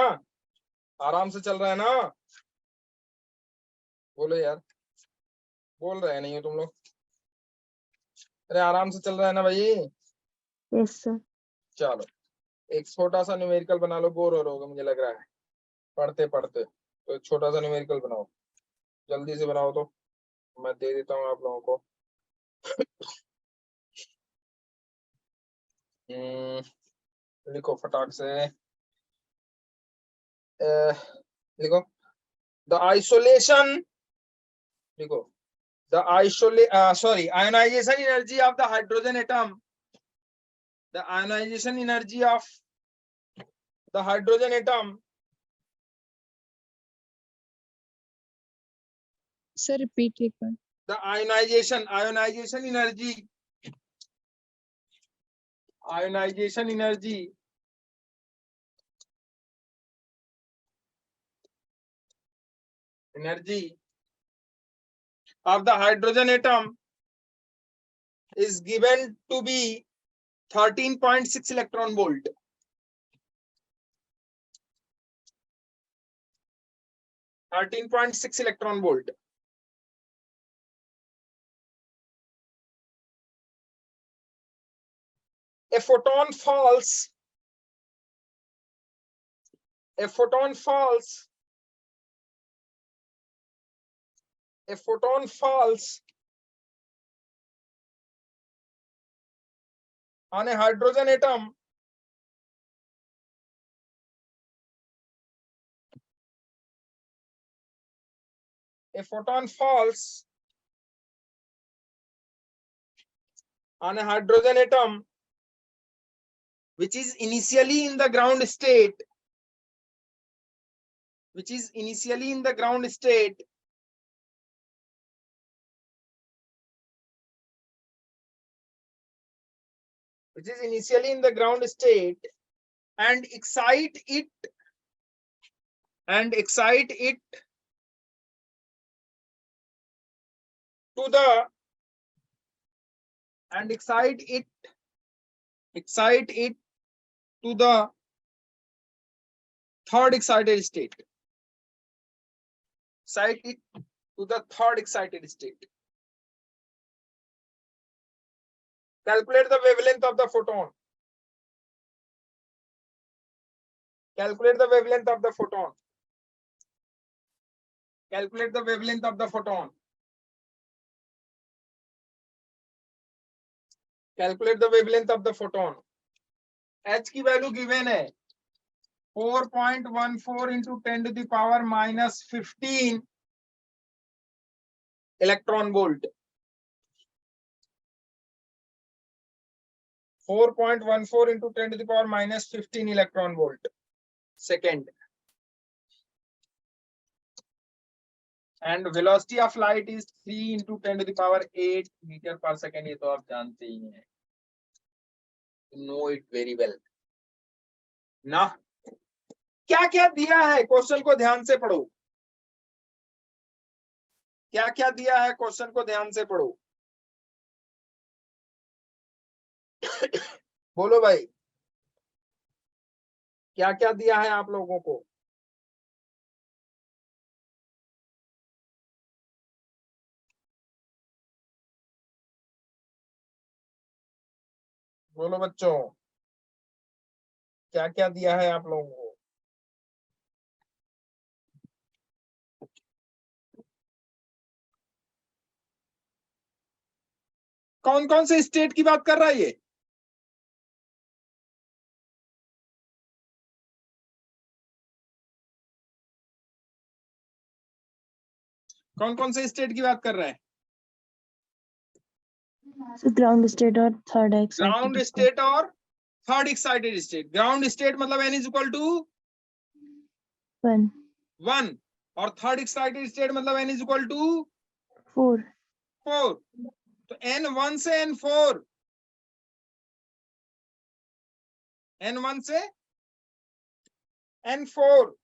आराम से चल रहा है ना? बोलो यार, बोल रहे नहीं हो तुम लोग? अरे आराम से चल रहा है ना भाई? Yes sir. चलो एक छोटा सा न्यूमेरिकल बना लो, बोर हो रहे होगे मुझे लग रहा है पढ़ते पढ़ते, तो एक छोटा सा न्यूमेरिकल बनाओ, जल्दी से बनाओ तो मैं दे देता हूँ आप लोगों को। लिखो फटाक से, लिखो द आइसोलेशन, लिखो the ionization energy of the hydrogen atom, the ionization energy of the hydrogen atom, sir repeat एक बार। The ionization energy, ionization energy of the hydrogen atom is given to be 13.6 electron volt. 13.6 electron volt. A photon falls on a hydrogen atom which is initially in the ground state, and excite it to the third excited state. Excite it to the third excited state. Calculate the wavelength of the photon. Calculate the wavelength of the photon. Calculate the wavelength of the photon. Calculate the wavelength of the photon. H की वैल्यू गिवन है 4.14 into 10 to the power minus 15 electron volt. 4.14 into 10 to the power minus 15 electron volt second. And velocity of light is 3 into 10 to the power 8 meter per second. ये तो आप जानते ही हैं, know it very well ना। क्या क्या दिया है क्वेश्चन को ध्यान से पढ़ो, क्या क्या दिया है क्वेश्चन को ध्यान से पढ़ो। बोलो भाई, क्या क्या दिया है आप लोगों को? बोलो बच्चों, क्या क्या दिया है आप लोगों को? कौन कौन से स्टेट की बात कर रहा है ये? कौन कौन से स्टेट की बात कर रहा है? ग्राउंड स्टेट और थर्ड एक्साइटेड ग्राउंड स्टेट और third excited state. Ground state मतलब n इज इक्वल टू 1 1 और थर्ड एक्साइटेड स्टेट मतलब n इज इक्वल टू 4 4। तो n1 से n4, n1 से n4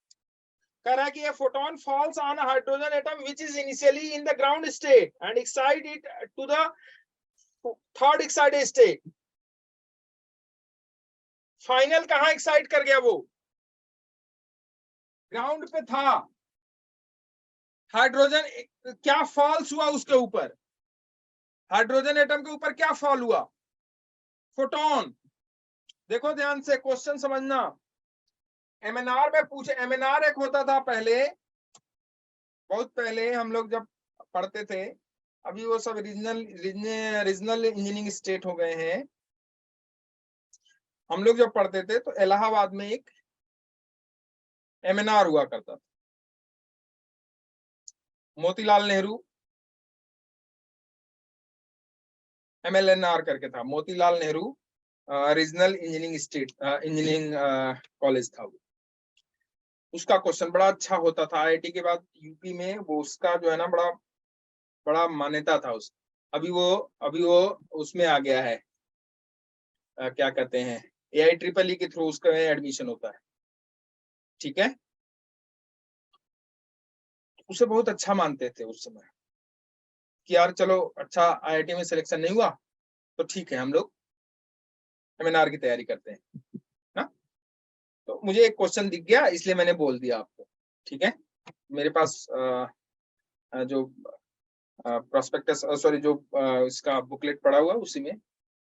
कह रहा है कि a photon falls on a hydrogen atom which is initially in the ground state and excite it to the third excited state. Final कहां एक्साइट कर गया? वो ग्राउंड पे था। हाइड्रोजन क्या फॉल्स हुआ उसके ऊपर? हाइड्रोजन एटम के ऊपर क्या फॉल हुआ? फोटोन। देखो ध्यान से, क्वेश्चन समझना। एमएनआर में पूछे, एमएनआर एक होता था पहले, बहुत पहले हम लोग जब पढ़ते थे, अभी वो सब रीजनल इंजीनियरिंग स्टेट हो गए हैं। हम लोग जब पढ़ते थे तो इलाहाबाद में एक एमएनआर हुआ करता था, मोतीलाल नेहरू एमएलएनआर करके था, Motilal Nehru regional engineering college था वो। उसका क्वेश्चन बड़ा अच्छा होता था। आईआईटी के बाद यूपी में वो उसका जो है ना बड़ा बड़ा मान्यता था उसका। अभी वो उसमें आ गया है, क्या कहते हैं, AIEEE के थ्रू उसका एडमिशन होता है। ठीक है, उसे बहुत अच्छा मानते थे उस समय कि यार चलो अच्छा आईआईटी में सिलेक्शन नहीं हुआ तो ठीक है, हम लोग एमएनआर की तैयारी करते हैं ना। तो मुझे एक क्वेश्चन दिख गया इसलिए मैंने बोल दिया आपको। ठीक है, मेरे पास जो प्रोस्पेक्टस सॉरी जो इसका बुकलेट पड़ा हुआ उसी में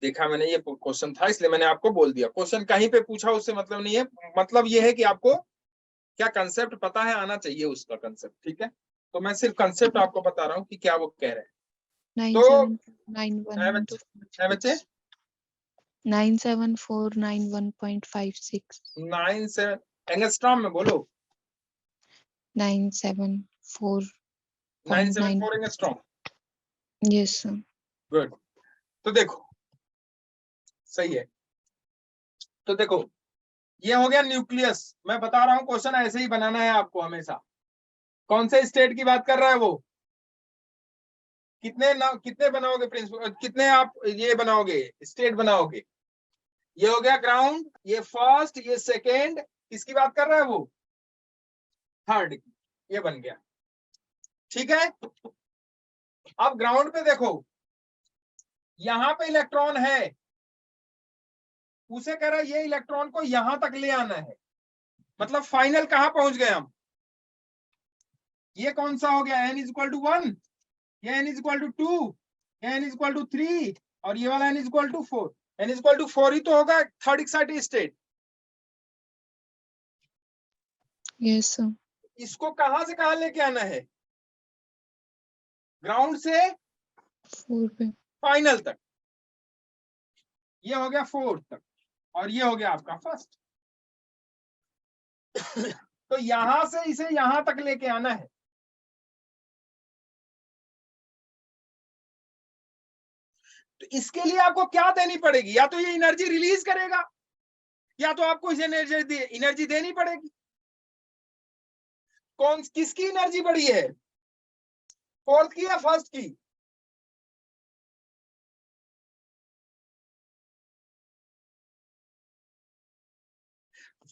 देखा मैंने ये क्वेश्चन था, इसलिए मैंने आपको बोल दिया। क्वेश्चन कहीं पे पूछा उससे मतलब नहीं है, मतलब ये है कि आपको क्या कंसेप्ट पता है, आना चाहिए उसका कंसेप्ट। ठीक है, तो मैं सिर्फ कंसेप्ट आपको बता रहा हूँ कि क्या वो कह रहे हैं। 97491.56 बच्चे 97491.56 9 से एंगस्ट्रॉम में बोलो, 974 एंगस्ट्रॉम। Yes sir. गुड। तो देखो सही है। तो देखो ये हो गया न्यूक्लियस। मैं बता रहा हूं क्वेश्चन ऐसे ही बनाना है आपको हमेशा। कौन से स्टेट की बात कर रहा है वो? कितने बनाओगे प्रिंसिपल, कितने आप ये बनाओगे, स्टेट बनाओगे? ये हो गया ग्राउंड, ये फर्स्ट, ये सेकेंड। किसकी बात कर रहा है वो? थर्ड की। ये बन गया। ठीक है, अब ग्राउंड पे देखो, यहां पे इलेक्ट्रॉन है, उसे कह रहा है ये इलेक्ट्रॉन को यहां तक ले आना है। मतलब फाइनल कहां पहुंच गए हम? ये कौन सा हो गया? n इज इक्वल टू 1, ये n इज इक्वल टू 2, ये n इज इक्वल टू 3 और ये वाला n is equal to 4। n is equal to 4 ही तो होगा third excited state. Yes sir. इसको कहां से कहां लेके आना है? ग्राउंड से 4 पे। फाइनल तक। ये हो गया 4 तक और ये हो गया आपका फर्स्ट। तो यहां से इसे यहां तक लेके आना है। तो इसके लिए आपको क्या देनी पड़ेगी? या तो ये एनर्जी रिलीज करेगा या तो आपको इसे एनर्जी देनी पड़ेगी। किसकी एनर्जी बढ़ी है, फोर्थ की या फर्स्ट की?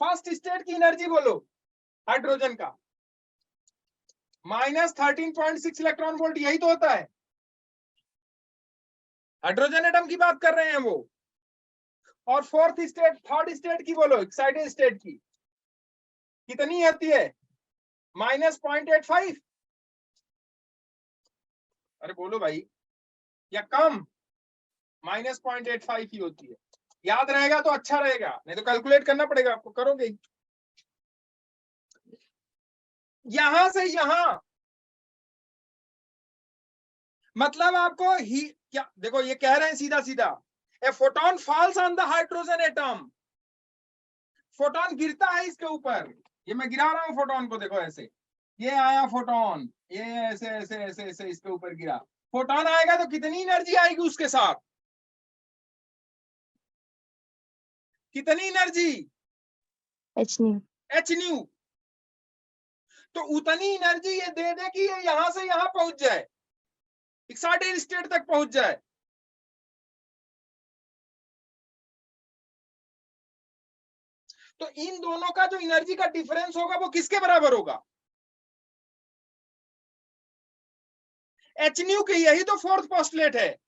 फर्स्ट स्टेट की एनर्जी बोलो, हाइड्रोजन का -13.6 इलेक्ट्रॉन वोल्ट, यही तो होता है। हाइड्रोजन एटम की बात कर रहे हैं वो। और फोर्थ स्टेट, थर्ड स्टेट की बोलो, एक्साइटेड स्टेट की कितनी होती है? -0.85। अरे बोलो भाई, या कम? -0.85 ही होती है। याद रहेगा तो अच्छा रहेगा, नहीं तो कैलकुलेट करना पड़ेगा आपको, करोगे। यहां से यहां मतलब आपको ही क्या, देखो ये कह रहे हैं सीधा सीधा, a photon falls on the hydrogen atom, photon गिरता है इसके ऊपर, ये मैं गिरा रहा हूं फोटोन को, देखो ऐसे, ये आया फोटोन, ये ऐसे ऐसे ऐसे ऐसे इसके ऊपर गिरा, फोटोन आएगा तो कितनी एनर्जी आएगी उसके साथ, कितनी energy, H new. H new. तो उतनी एनर्जी ये दे दे कि ये यहां से यहां पहुंच जाए, एक्साइटेड स्टेट तक पहुंच जाए। तो इन दोनों का जो एनर्जी का डिफरेंस होगा वो किसके बराबर होगा, एच न्यू के। यही तो फोर्थ पोस्टुलेट है।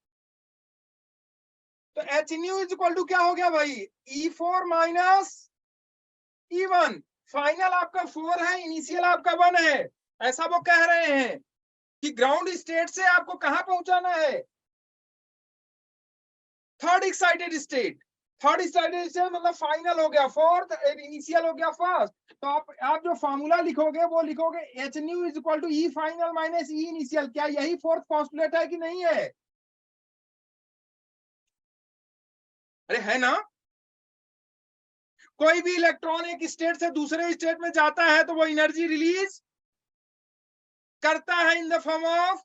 तो h nu is equal to क्या हो गया भाई, E4 माइनस E1। फाइनल आपका 4 है, इनिशियल आपका 1 है। ऐसा वो कह रहे हैं कि ग्राउंड स्टेट से आपको कहां पहुंचाना है, third excited state. Third excited state मतलब फाइनल हो गया फोर्थ, इनिशियल हो गया फर्स्ट। तो आप जो फार्मूला लिखोगे वो लिखोगे h nu is equal to e final minus e initial. क्या यही फोर्थ पोस्टुलेट है कि नहीं है, अरे है ना। कोई भी इलेक्ट्रॉन एक स्टेट से दूसरे स्टेट में जाता है तो वो एनर्जी रिलीज करता है in the form of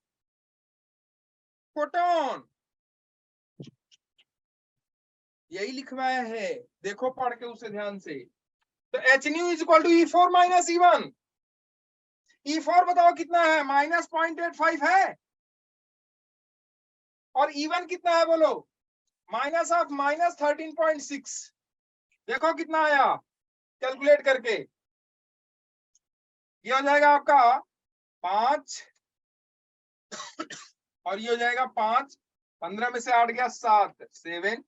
photon. यही लिखवाया है, देखो पढ़ के उसे ध्यान से। तो h nu is equal to E4 minus E1। E4 बताओ कितना है, -0.85 है, और E1 कितना है बोलो, -13.6। देखो कितना आया कैलकुलेट करके, ये हो जाएगा आपका 5 और ये हो जाएगा 5, 15 में से 8 गया 7, 7,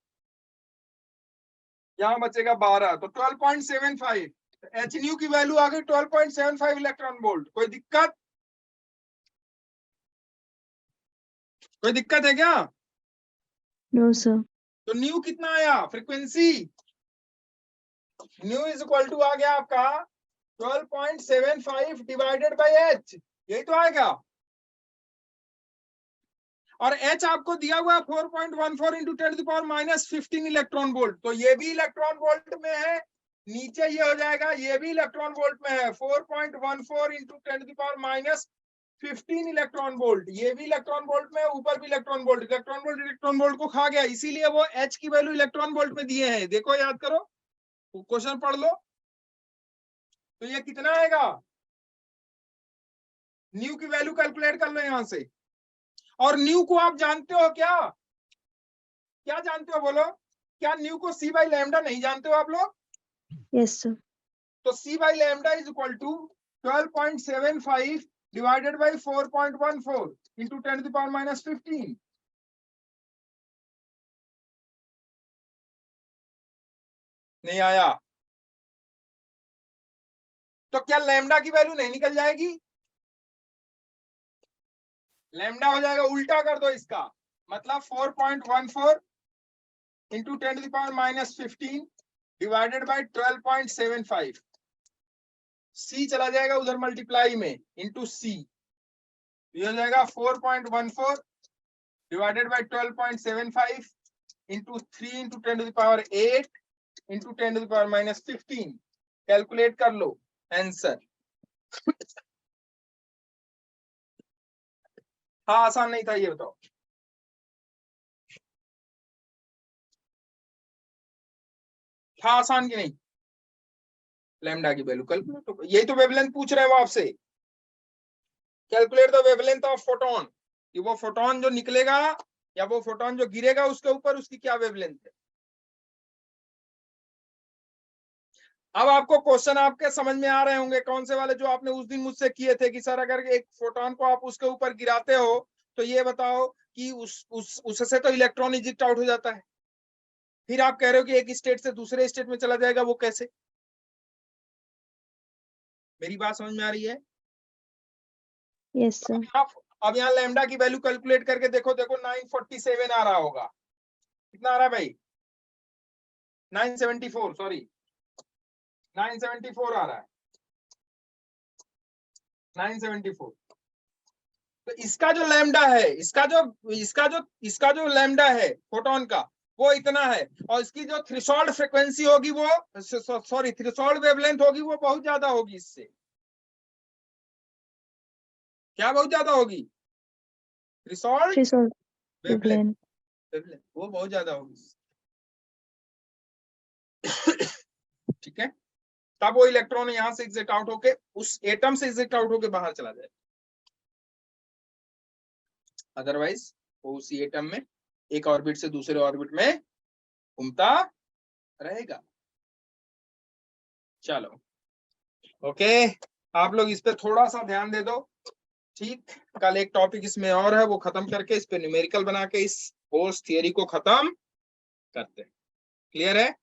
यहां बचेगा 12, तो 12.75। एच न्यू की वैल्यू आ गई 12.75 इलेक्ट्रॉन वोल्ट। कोई दिक्कत, कोई दिक्कत है क्या। No sir. तो न्यू कितना आया, frequency nu is equal to आ गया आपका 12.75 डिवाइडेड बाय एच, यही तो आएगा। और एच आपको दिया हुआ है 4.14 इंटू 10⁻⁻15 इलेक्ट्रॉन वोल्ट। तो ये भी इलेक्ट्रॉन वोल्ट में है, नीचे ये हो जाएगा, ये भी इलेक्ट्रॉन वोल्ट में है, 4.14 इंटू 10⁻15 इलेक्ट्रॉन वोल्ट। ये भी इलेक्ट्रॉन वोल्ट में, ऊपर भी इलेक्ट्रॉन वोल्ट। इलेक्ट्रॉन वोल्ट को खा गया, इसीलिए वो एच की वैल्यू इलेक्ट्रॉन वोल्ट में दिए हैं। देखो याद करो, क्वेश्चन पढ़ लो। तो ये कितना आएगा, न्यू की वैल्यू कैलकुलेट कर लो यहां से। और न्यू को आप जानते हो क्या, क्या जानते हो बोलो, क्या न्यू को C बाई लैम्डा नहीं जानते हो आप लोग। Yes sir. तो C by lambda is equal to 12.75 divided by 4.14 into 10⁻⁻15। नहीं आया, तो क्या लैम्डा की वैल्यू नहीं निकल जाएगी, लैम्डा हो जाएगा, उल्टा कर दो इसका, मतलब 4.14 इंटू 10⁻⁻15 डिवाइडेड बाई 12.75। C चला जाएगा उधर मल्टीप्लाई में, इंटू C, ये हो जाएगा 4.14 divided by 12.75 into 3 into 10⁸ into 10⁻⁻15। Calculate कर लो आंसर। हाँ आसान नहीं था, ये बताओ। था आसान की नहीं, लैम्डा की वैल्यू कैलकुलेट, यही तो वेवलेंथ पूछ रहे हैं वो आपसे। Calculate the wavelength of photon, कि वो फोटोन जो निकलेगा या वो फोटोन जो गिरेगा उसके ऊपर उसकी क्या वेवलेंथ है। अब आपको क्वेश्चन आपके समझ में आ रहे होंगे, कौन से वाले जो आपने उस दिन मुझसे किए थे कि सर अगर एक फोटोन को आप उसके ऊपर गिराते हो तो ये बताओ कि उससे तो इलेक्ट्रॉन इजेक्ट आउट हो जाता है, फिर आप कह रहे हो कि एक स्टेट से दूसरे स्टेट में चला जाएगा, वो कैसे। मेरी बात समझ में आ रही है। Yes sir. अब यहाँ लैम्डा की वैल्यू कैलकुलेट करके देखो, देखो 947 आ रहा होगा, कितना आ रहा है भाई, 974 सॉरी 974 आ रहा है 974। तो इसका जो लैम्डा है, इसका जो लैम्डा है फोटोन का वो इतना है, और इसकी जो थ्रेशोल्ड फ्रीक्वेंसी होगी वो सॉरी थ्रेशोल्ड वेवलेंथ होगी वो बहुत ज्यादा होगी इससे। क्या बहुत ज्यादा होगी? Threshold Threshold wavelength wavelength. वो बहुत ज्यादा होगी। ठीक है, तब वो इलेक्ट्रॉन यहां से एग्जिट आउट होके उस एटम से एग्जिट आउट होके बाहर चला जाए, अदरवाइज वो उसी एटम में एक ऑर्बिट से दूसरे ऑर्बिट में घूमता रहेगा। चलो ओके, आप लोग इस पे थोड़ा सा ध्यान दे दो। ठीक, कल एक टॉपिक इसमें और है, वो खत्म करके इस पे न्यूमेरिकल बना के इस होल्स थियरी को खत्म करते हैं। क्लियर है?